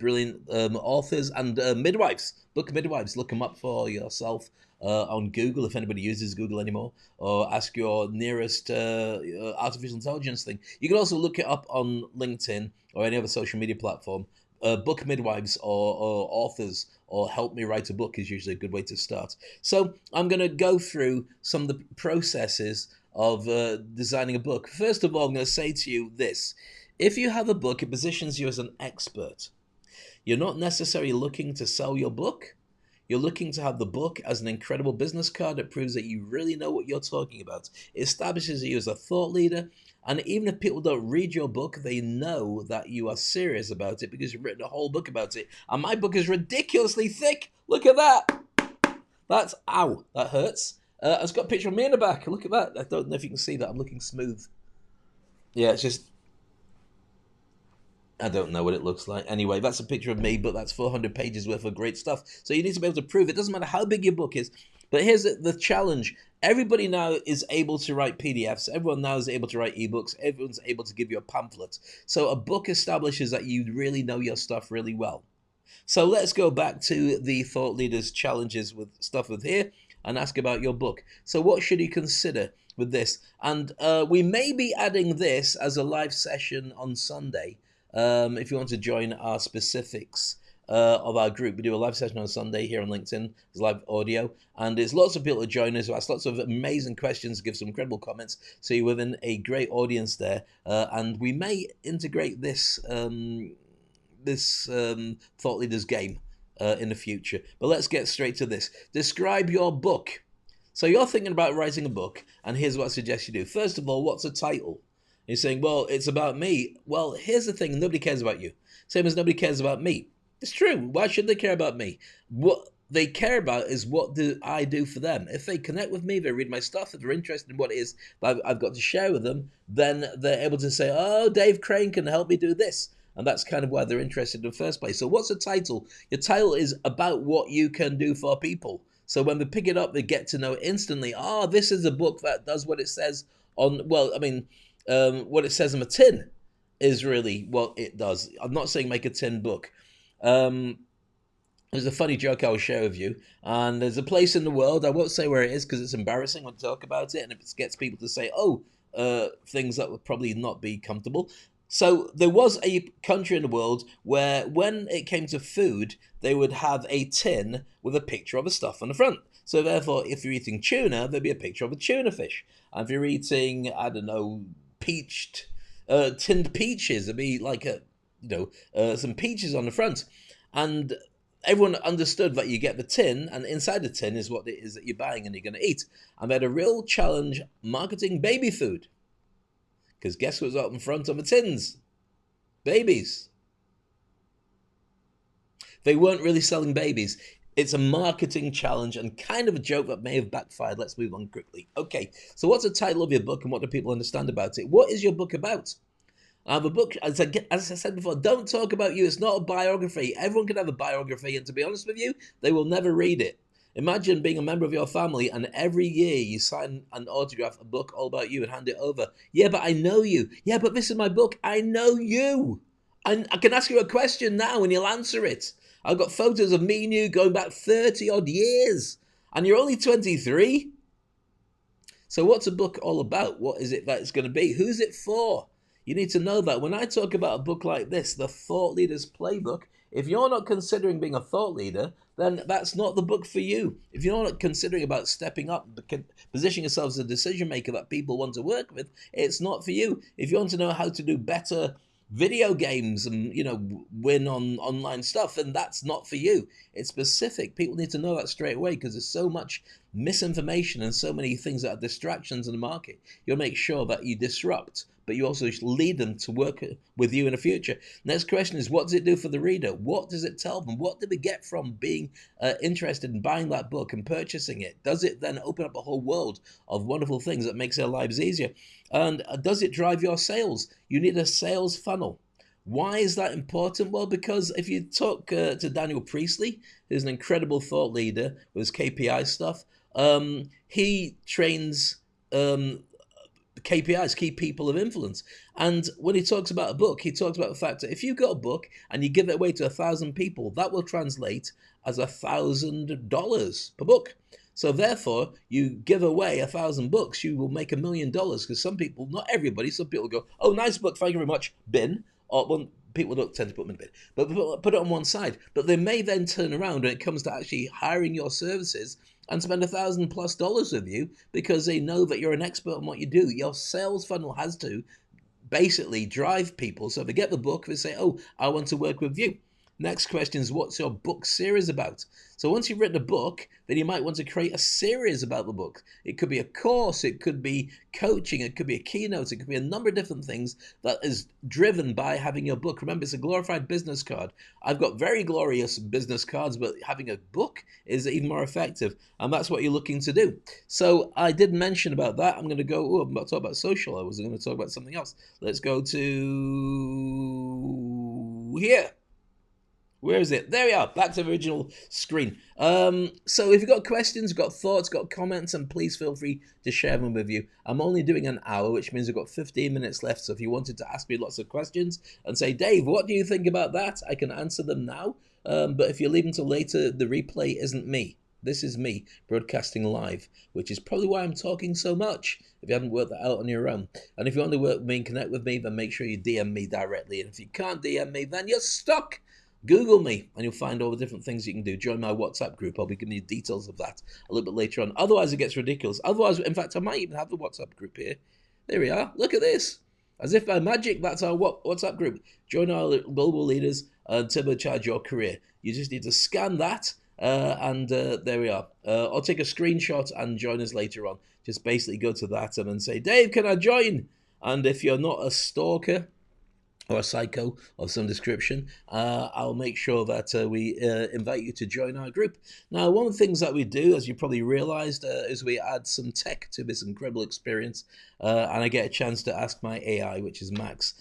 authors and midwives, book midwives. Look them up for yourself on Google, if anybody uses Google anymore, or ask your nearest artificial intelligence thing. You can also look it up on LinkedIn or any other social media platform. Book midwives or authors, or help me write a book is usually a good way to start. So I'm going to go through some of the processes of designing a book. First of all, I'm going to say to you this. If you have a book, it positions you as an expert. You're not necessarily looking to sell your book. You're looking to have the book as an incredible business card that proves that you really know what you're talking about. It establishes you as a thought leader. And even if people don't read your book, they know that you are serious about it because you've written a whole book about it. And my book is ridiculously thick. Look at that. That's, ow, that hurts. It's got a picture of me in the back. Look at that. I don't know if you can see that. I'm looking smooth. Yeah, it's just, I don't know what it looks like. Anyway, that's a picture of me, but that's 400 pages worth of great stuff. So you need to be able to prove it. Doesn't matter how big your book is. But here's the challenge. Everybody now is able to write PDFs. Everyone now is able to write ebooks. Everyone's able to give you a pamphlet. So a book establishes that you really know your stuff really well. So let's go back to the thought leaders challenges with stuff with here and ask about your book. So what should you consider with this? And we may be adding this as a live session on Sunday. If you want to join our specifics of our group, we do a live session on Sunday here on LinkedIn. There's live audio, and there's lots of people to join us who ask lots of amazing questions, give some incredible comments. So you're within a great audience there, and we may integrate this thought leaders game in the future. But let's get straight to this. Describe your book. So you're thinking about writing a book, and here's what I suggest you do. First of all, what's a title? You're saying, well, it's about me. Well, here's the thing. Nobody cares about you. Same as nobody cares about me. It's true. Why should they care about me? What they care about is what do I do for them. If they connect with me, they read my stuff, if they're interested in what it is that I've got to share with them, then they're able to say, oh, Dave Crane can help me do this. And that's kind of why they're interested in the first place. So what's a title? Your title is about what you can do for people. So when they pick it up, they get to know instantly, oh, this is a book that does what it says on, well, I mean, what it says on the tin is really what it does. I'm not saying make a tin book. There's a funny joke I will share with you. And there's a place in the world, I won't say where it is because it's embarrassing when I talk about it. And it gets people to say, oh, things that would probably not be comfortable. So there was a country in the world where when it came to food, they would have a tin with a picture of the stuff on the front. So therefore, if you're eating tuna, there'd be a picture of a tuna fish. And if you're eating, I don't know, tinned peaches, there'd be like some peaches on the front. And everyone understood that you get the tin, and inside the tin is what it is that you're buying and you're going to eat. And they had a real challenge marketing baby food. Because guess what's up in front of the tins? Babies. They weren't really selling babies. It's a marketing challenge and kind of a joke that may have backfired. Let's move on quickly. Okay, so what's the title of your book and what do people understand about it? What is your book about? The book, as I said before, don't talk about you. It's not a biography. Everyone can have a biography, and to be honest with you, they will never read it. Imagine being a member of your family and every year you sign an autograph, a book all about you and hand it over. Yeah, but I know you. Yeah, but this is my book. I know you. And I can ask you a question now and you'll answer it. I've got photos of me and you going back 30 odd years. And you're only 23. So what's a book all about? What is it that it's going to be? Who's it for? You need to know that. When I talk about a book like this, the Thought Leader's Playbook, if you're not considering being a thought leader, then that's not the book for you. If you're not considering about stepping up, positioning yourself as a decision maker that people want to work with, it's not for you. If you want to know how to do better video games and, win on online stuff, then that's not for you. It's specific. People need to know that straight away because there's so much misinformation and so many things that are distractions in the market. You'll make sure that you disrupt, but you also lead them to work with you in the future. Next question is, what does it do for the reader? What does it tell them? What do we get from being interested in buying that book and purchasing it? Does it then open up a whole world of wonderful things that makes their lives easier? And does it drive your sales? You need a sales funnel. Why is that important? Well, because if you talk to Daniel Priestley, who's an incredible thought leader with his KPI stuff, he trains KPIs, key people of influence. And when he talks about a book, he talks about the fact that if you've got a book and you give it away to 1,000 people, that will translate as $1,000 per book. So therefore, you give away 1,000 books, you will make $1 million because some people, not everybody, some people go, oh, nice book, thank you very much, bin. Or well, people don't tend to put them in the bin, but put it on one side. But they may then turn around when it comes to actually hiring your services and spend $1,000+ with you because they know that you're an expert on what you do. Your sales funnel has to basically drive people. So if they get the book, they say, oh, I want to work with you. Next question is, what's your book series about? So once you've written a book, then you might want to create a series about the book. It could be a course, it could be coaching, it could be a keynote, it could be a number of different things that is driven by having your book. Remember, it's a glorified business card. I've got very glorious business cards, but having a book is even more effective, and that's what you're looking to do. So I did mention about that. I'm going to go, I'm about to talk about social. I was going to talk about something else. Let's go to here. Where is it? There we are, back to the original screen. So if you've got questions, got thoughts, got comments, and please feel free to share them with you. I'm only doing an hour, which means I've got 15 minutes left. So if you wanted to ask me lots of questions and say, Dave, what do you think about that? I can answer them now. But if you leave until later, the replay isn't me. This is me broadcasting live, which is probably why I'm talking so much, if you haven't worked that out on your own. And if you want to work with me and connect with me, then make sure you DM me directly. And if you can't DM me, then you're stuck. Google me and you'll find all the different things you can do. Join my WhatsApp group. I'll be giving you details of that a little bit later on. Otherwise, it gets ridiculous. Otherwise, in fact, I might even have the WhatsApp group here. There we are. Look at this. As if by magic, that's our WhatsApp group. Join our global leaders and turbocharge your career. You just need to scan that and there we are. I'll take a screenshot and join us later on. Just basically go to that and then say, Dave, can I join? And if you're not a stalker or a psycho of some description, I'll make sure that we invite you to join our group. Now, one of the things that we do, as you probably realized, is we add some tech to this incredible experience, and I get a chance to ask my AI, which is Max,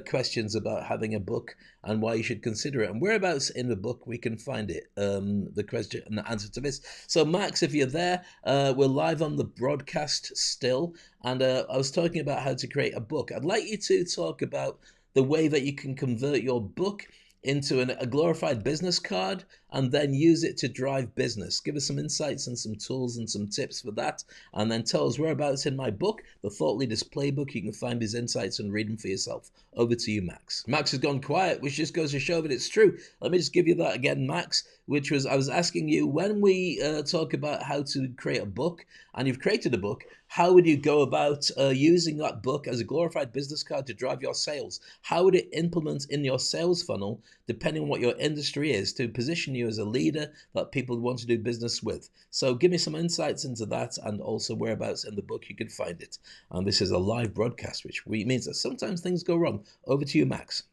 questions about having a book and why you should consider it. And whereabouts in the book we can find it, the question and the answer to this. So Max, if you're there, we're live on the broadcast still, and I was talking about how to create a book. I'd like you to talk about the way that you can convert your book into a glorified business card and then use it to drive business. Give us some insights and some tools and some tips for that. And then tell us whereabouts in my book, The Thought Leaders Playbook, you can find these insights and read them for yourself. Over to you, Max. Max has gone quiet, which just goes to show that it's true. Let me just give you that again, Max, which was, I was asking you, when we talk about how to create a book, and you've created a book, how would you go about using that book as a glorified business card to drive your sales? How would it implement in your sales funnel, depending on what your industry is, to position you as a leader that people want to do business with? So give me some insights into that, and also whereabouts in the book you can find it. And this is a live broadcast, which means that sometimes things go wrong. Over to you, Max.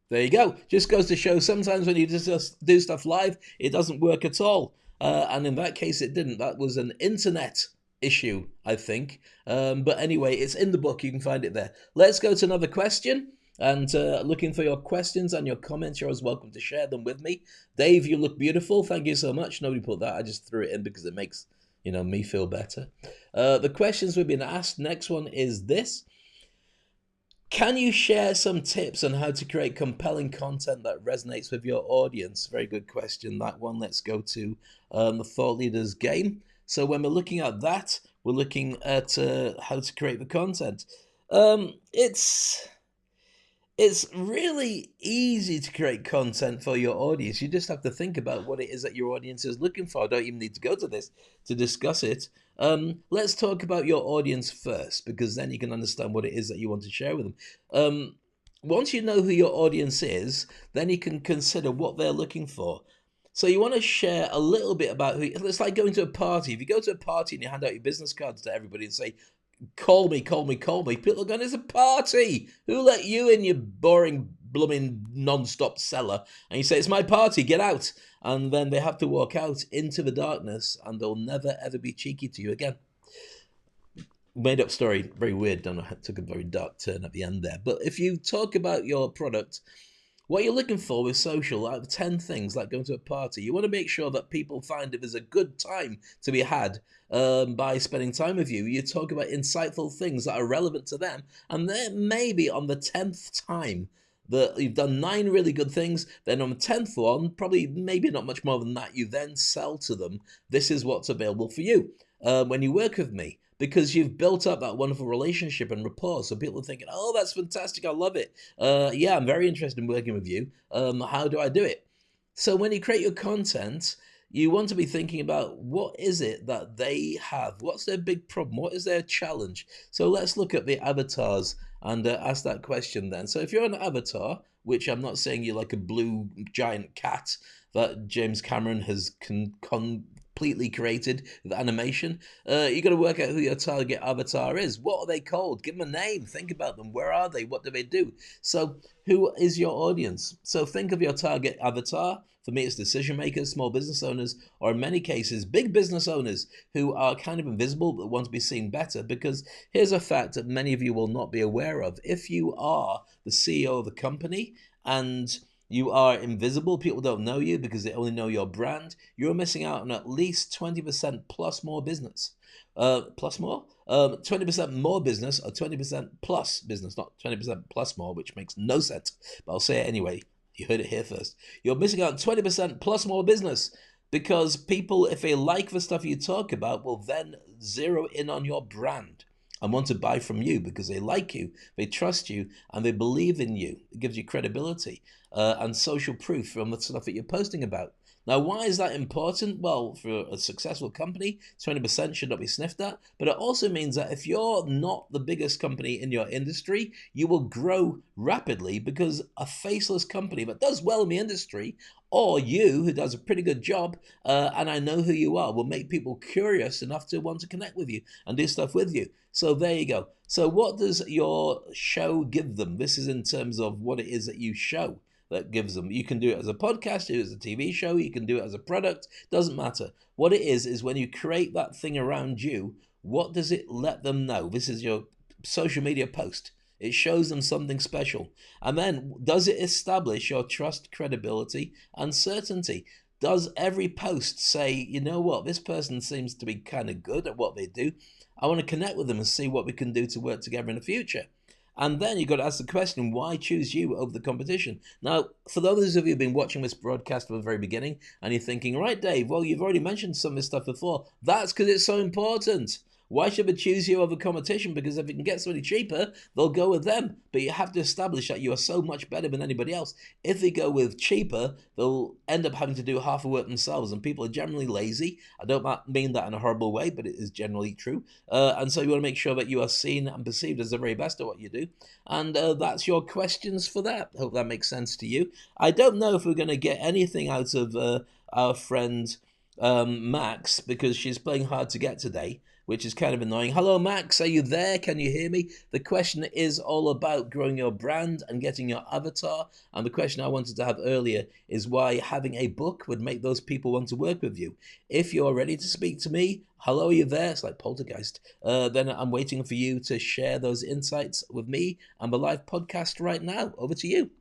There you go. Just goes to show sometimes when you just do stuff live, it doesn't work at all. And in that case, it didn't. That was an internet issue, I think. But anyway, it's in the book. You can find it there. Let's go to another question. And looking for your questions and your comments. You're always welcome to share them with me. Dave, you look beautiful. Thank you so much. Nobody put that. I just threw it in because it makes, me feel better. The questions we've been asked. Next one is this. Can you share some tips on how to create compelling content that resonates with your audience? Very good question, that one. Let's go to the Thought Leaders game. So when we're looking at that, we're looking at how to create the content. It's really easy to create content for your audience. You just have to think about what it is that your audience is looking for. I don't even need to go to this to discuss it. Let's talk about your audience first, because then you can understand what it is that you want to share with them. Once you know who your audience is, then you can consider what they're looking for. So you want to share a little bit about who. It's like going to a party. If you go to a party and you hand out your business cards to everybody and say, call me, call me, call me, people are going, it's a party. Who let you in, you boring, blooming, non-stop seller? And you say, it's my party, get out. And then they have to walk out into the darkness, and they'll never, ever be cheeky to you again. Made up story, very weird. Don't know, it took a very dark turn at the end there. But if you talk about your product, what you're looking for with social, out of 10 things, like going to a party, you want to make sure that people find it as a good time to be had by spending time with you. You talk about insightful things that are relevant to them, and then maybe on the 10th time that you've done 9 really good things, then on the 10th one, probably maybe not much more than that, you then sell to them, this is what's available for you when you work with me. Because you've built up that wonderful relationship and rapport. So people are thinking, oh, that's fantastic. I love it. Yeah, I'm very interested in working with you. How do I do it? So when you create your content, you want to be thinking about what is it that they have? What's their big problem? What is their challenge? So let's look at the avatars and ask that question then. So if you're an avatar, which I'm not saying you're like a blue giant cat that James Cameron has completely created with animation. You got to work out who your target avatar is. What are they called? Give them a name. Think about them. Where are they? What do they do? So who is your audience? So think of your target avatar. For me, it's decision makers, small business owners, or in many cases, big business owners who are kind of invisible but want to be seen better. Because here's a fact that many of you will not be aware of. If you are the CEO of a company and you are invisible, people don't know you because they only know your brand, you're missing out on at least 20% plus more business. Plus more? 20% more business or 20% plus business, not 20% plus more, which makes no sense. But I'll say it anyway. You heard it here first. You're missing out on 20% plus more business because people, if they like the stuff you talk about, will then zero in on your brand and want to buy from you because they like you, they trust you, and they believe in you. It gives you credibility and social proof from the stuff that you're posting about. Now, why is that important? Well, for a successful company, 20% should not be sniffed at, but it also means that if you're not the biggest company in your industry, you will grow rapidly because a faceless company that does well in the industry, or you, who does a pretty good job, and I know who you are, will make people curious enough to want to connect with you and do stuff with you. So there you go. So what does your show give them? This is in terms of what it is that you show. That gives them. You can do it as a podcast, do it as a TV show, you can do it as a product, doesn't matter. What it is when you create that thing around you, what does it let them know? This is your social media post. It shows them something special. And then, does it establish your trust, credibility, and certainty? Does every post say, you know what, this person seems to be kind of good at what they do. I want to connect with them and see what we can do to work together in the future. And then you've got to ask the question, why choose you over the competition? Now, for those of you who've been watching this broadcast from the very beginning, and you're thinking, right, Dave, well, you've already mentioned some of this stuff before. That's because it's so important. Why should they choose you over competition? Because if you can get somebody cheaper, they'll go with them. But you have to establish that you are so much better than anybody else. If they go with cheaper, they'll end up having to do half the work themselves. And people are generally lazy. I don't mean that in a horrible way, but it is generally true. And so you want to make sure that you are seen and perceived as the very best at what you do. And that's your questions for that. Hope that makes sense to you. I don't know if we're going to get anything out of our friend Max, because she's playing hard to get today, which is kind of annoying. Hello, Max. Are you there? Can you hear me? The question is all about growing your brand and getting your avatar. And the question I wanted to have earlier is why having a book would make those people want to work with you. If you're ready to speak to me, hello, are you there? It's like poltergeist. Then I'm waiting for you to share those insights with me and the live podcast right now. Over to you.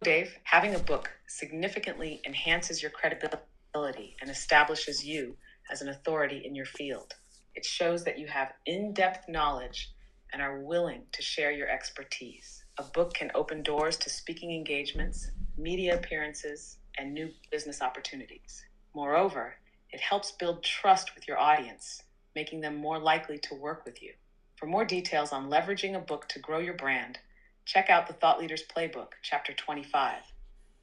Dave, having a book significantly enhances your credibility and establishes you as an authority in your field. It shows that you have in-depth knowledge and are willing to share your expertise. A book can open doors to speaking engagements, media appearances, and new business opportunities. Moreover, it helps build trust with your audience, making them more likely to work with you. For more details on leveraging a book to grow your brand, check out the Thought Leaders Playbook, Chapter 25.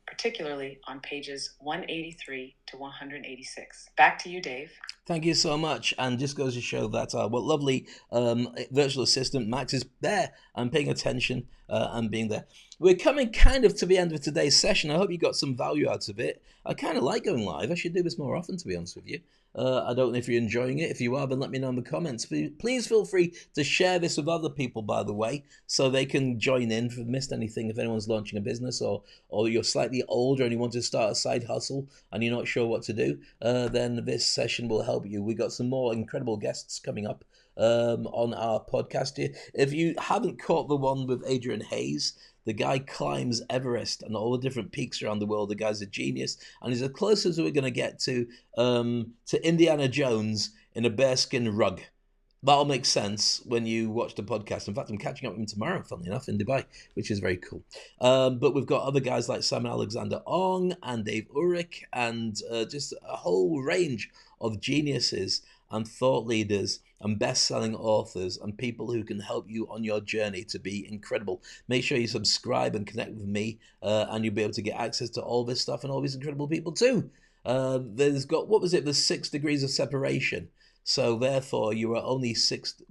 Particularly on pages 183 to 186. Back to you, Dave. Thank you so much. And just goes to show that our lovely virtual assistant, Max, is there and paying attention and being there. We're coming kind of to the end of today's session. I hope you got some value out of it. I kind of like going live. I should do this more often, to be honest with you. I don't know if you're enjoying it. If you are, then let me know in the comments. Please feel free to share this with other people, by the way, so they can join in if you've missed anything. If anyone's launching a business or you're slightly older and you want to start a side hustle and you're not sure what to do, then this session will help you. We got some more incredible guests coming up on our podcast here. If you haven't caught the one with Adrian Hayes, the guy climbs Everest and all the different peaks around the world. The guy's a genius, and he's as close as we're going to get to Indiana Jones in a bearskin rug. That'll make sense when you watch the podcast. In fact, I'm catching up with him tomorrow, funnily enough, in Dubai, which is very cool. But we've got other guys like Simon Alexander Ong and Dave Ulrich and just a whole range of geniuses and thought leaders and best-selling authors and people who can help you on your journey to be incredible. Make sure you subscribe and connect with me, and you'll be able to get access to all this stuff and all these incredible people too. There's 6 degrees of separation. So therefore, you are only 6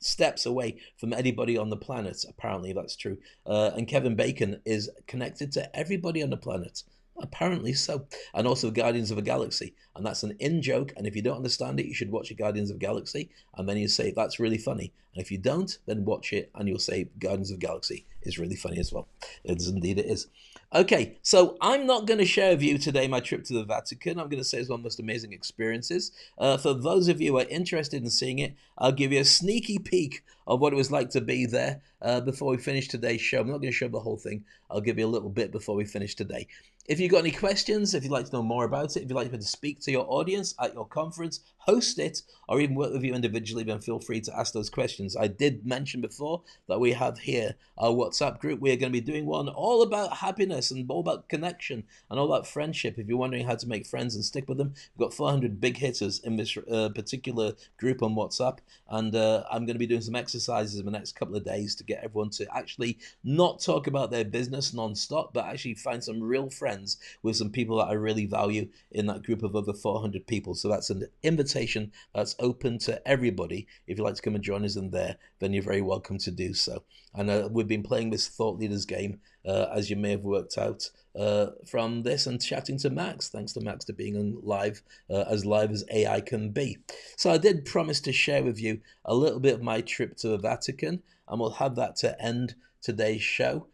steps away from anybody on the planet. Apparently that's true. And Kevin Bacon is connected to everybody on the planet. Apparently so. And also Guardians of the Galaxy. And that's an in-joke. And if you don't understand it, you should watch Guardians of the Galaxy. And then you say, that's really funny. And if you don't, then watch it and you'll say Guardians of the Galaxy is really funny as well. Indeed it is. Okay, so I'm not going to share with you today my trip to the Vatican. I'm going to say it's one of the most amazing experiences. For those of you who are interested in seeing it, I'll give you a sneaky peek of what it was like to be there before we finish today's show. I'm not going to show the whole thing. I'll give you a little bit before we finish today. If you've got any questions, if you'd like to know more about it, if you'd like to speak to your audience at your conference, host it, or even work with you individually, then feel free to ask those questions. I did mention before that we have here our WhatsApp group. We are going to be doing one all about happiness and all about connection and all about friendship. If you're wondering how to make friends and stick with them, we've got 400 big hitters in this particular group on WhatsApp. And I'm going to be doing some exercises in the next couple of days to get everyone to actually not talk about their business non-stop, but actually find some real friends with some people that I really value in that group of over 400 people. So that's an invitation that's open to everybody. If you'd like to come and join us in there, then you're very welcome to do so. And we've been playing this Thought Leaders game, as you may have worked out from this, and chatting to Max. Thanks to Max for being on live as AI can be. So I did promise to share with you a little bit of my trip to the Vatican, and we'll have that to end today's show.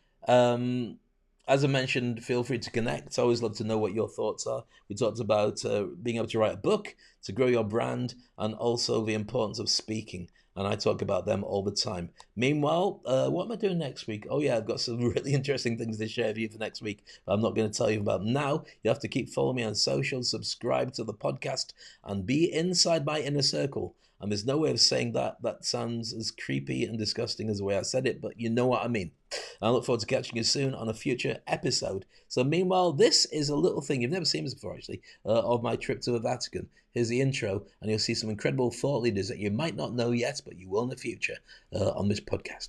As I mentioned, feel free to connect. I always love to know what your thoughts are. We talked about being able to write a book, to grow your brand, and also the importance of speaking. And I talk about them all the time. Meanwhile, what am I doing next week? Oh yeah, I've got some really interesting things to share with you for next week, but I'm not going to tell you about them now. You have to keep following me on social, subscribe to the podcast, and be inside my inner circle. And there's no way of saying that. That sounds as creepy and disgusting as the way I said it, but you know what I mean. I look forward to catching you soon on a future episode. So meanwhile, this is a little thing, you've never seen this before actually, of my trip to the Vatican. Here's the intro, and you'll see some incredible thought leaders that you might not know yet, but you will in the future on this podcast.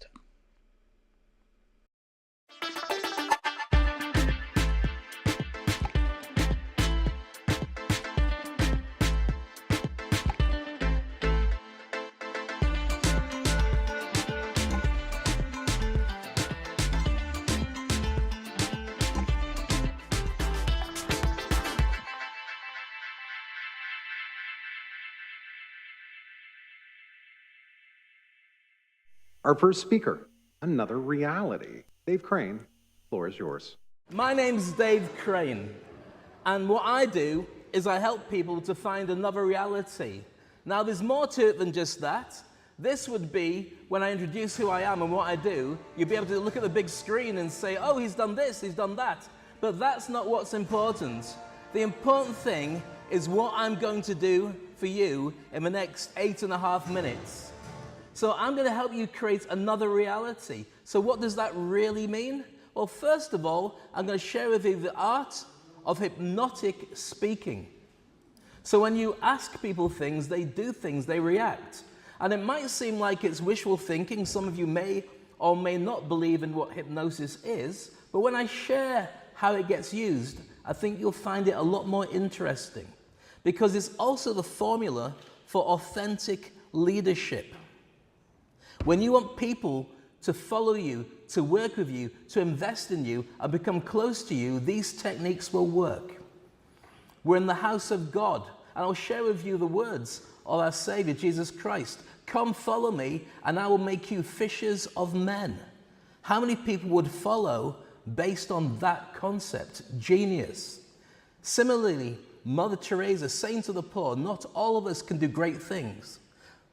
Our first speaker, another reality. Dave Crane, floor is yours. My name's Dave Crane, and what I do is I help people to find another reality. Now, there's more to it than just that. This would be, when I introduce who I am and what I do, you'd be able to look at the big screen and say, oh, he's done this, he's done that. But that's not what's important. The important thing is what I'm going to do for you in the next 8.5 minutes. So I'm going to help you create another reality. So what does that really mean? Well, first of all, I'm going to share with you the art of hypnotic speaking. So when you ask people things, they do things, they react. And it might seem like it's wishful thinking. Some of you may or may not believe in what hypnosis is. But when I share how it gets used, I think you'll find it a lot more interesting. Because it's also the formula for authentic leadership. When you want people to follow you, to work with you, to invest in you, and become close to you, these techniques will work. We're in the house of God, and I'll share with you the words of our Savior, Jesus Christ. Come follow me, and I will make you fishers of men. How many people would follow based on that concept? Genius. Similarly, Mother Teresa saying to the poor, not all of us can do great things,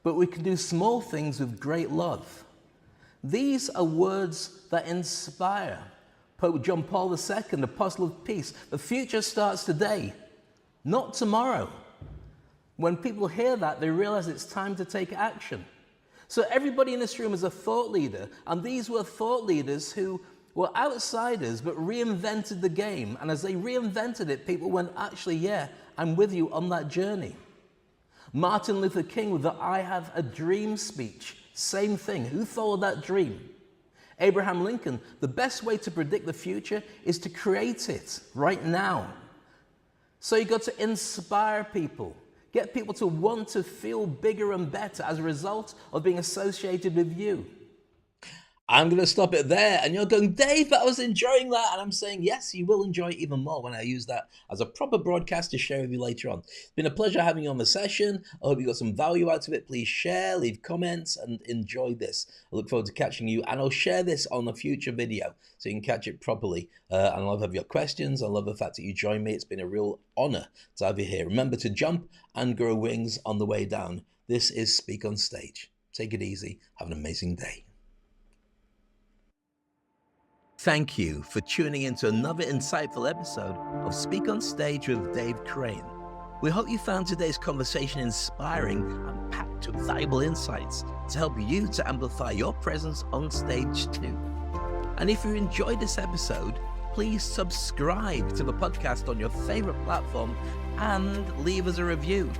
but we can do small things with great love. These are words that inspire. Pope John Paul II, Apostle of Peace, the future starts today, not tomorrow. When people hear that, they realize it's time to take action. So everybody in this room is a thought leader, and these were thought leaders who were outsiders but reinvented the game. And as they reinvented it, people went, actually, yeah, I'm with you on that journey. Martin Luther King with the I Have a Dream speech, same thing. Who followed that dream? Abraham Lincoln, the best way to predict the future is to create it right now. So you've got to inspire people. Get people to want to feel bigger and better as a result of being associated with you. I'm going to stop it there. And you're going, Dave, I was enjoying that. And I'm saying, yes, you will enjoy it even more when I use that as a proper broadcast to share with you later on. It's been a pleasure having you on the session. I hope you got some value out of it. Please share, leave comments, and enjoy this. I look forward to catching you. And I'll share this on a future video so you can catch it properly. And I love your questions. I love the fact that you joined me. It's been a real honor to have you here. Remember to jump and grow wings on the way down. This is Speak on Stage. Take it easy. Have an amazing day. Thank you for tuning into another insightful episode of Speak on Stage with Dave Crane. We hope you found today's conversation inspiring and packed with valuable insights to help you to amplify your presence on stage too. And if you enjoyed this episode, please subscribe to the podcast on your favorite platform and leave us a review.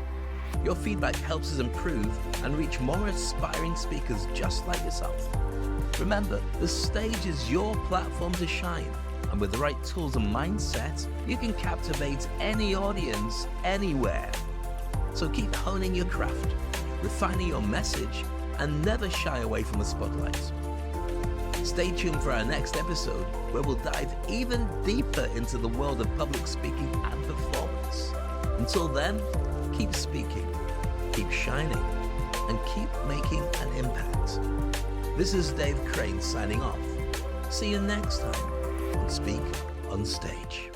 Your feedback helps us improve and reach more aspiring speakers just like yourself. Remember, the stage is your platform to shine, and with the right tools and mindset, you can captivate any audience, anywhere. So keep honing your craft, refining your message, and never shy away from the spotlight. Stay tuned for our next episode, where we'll dive even deeper into the world of public speaking and performance. Until then, keep speaking, keep shining, and keep making an impact. This is Dave Crane signing off. See you next time on Speak on Stage.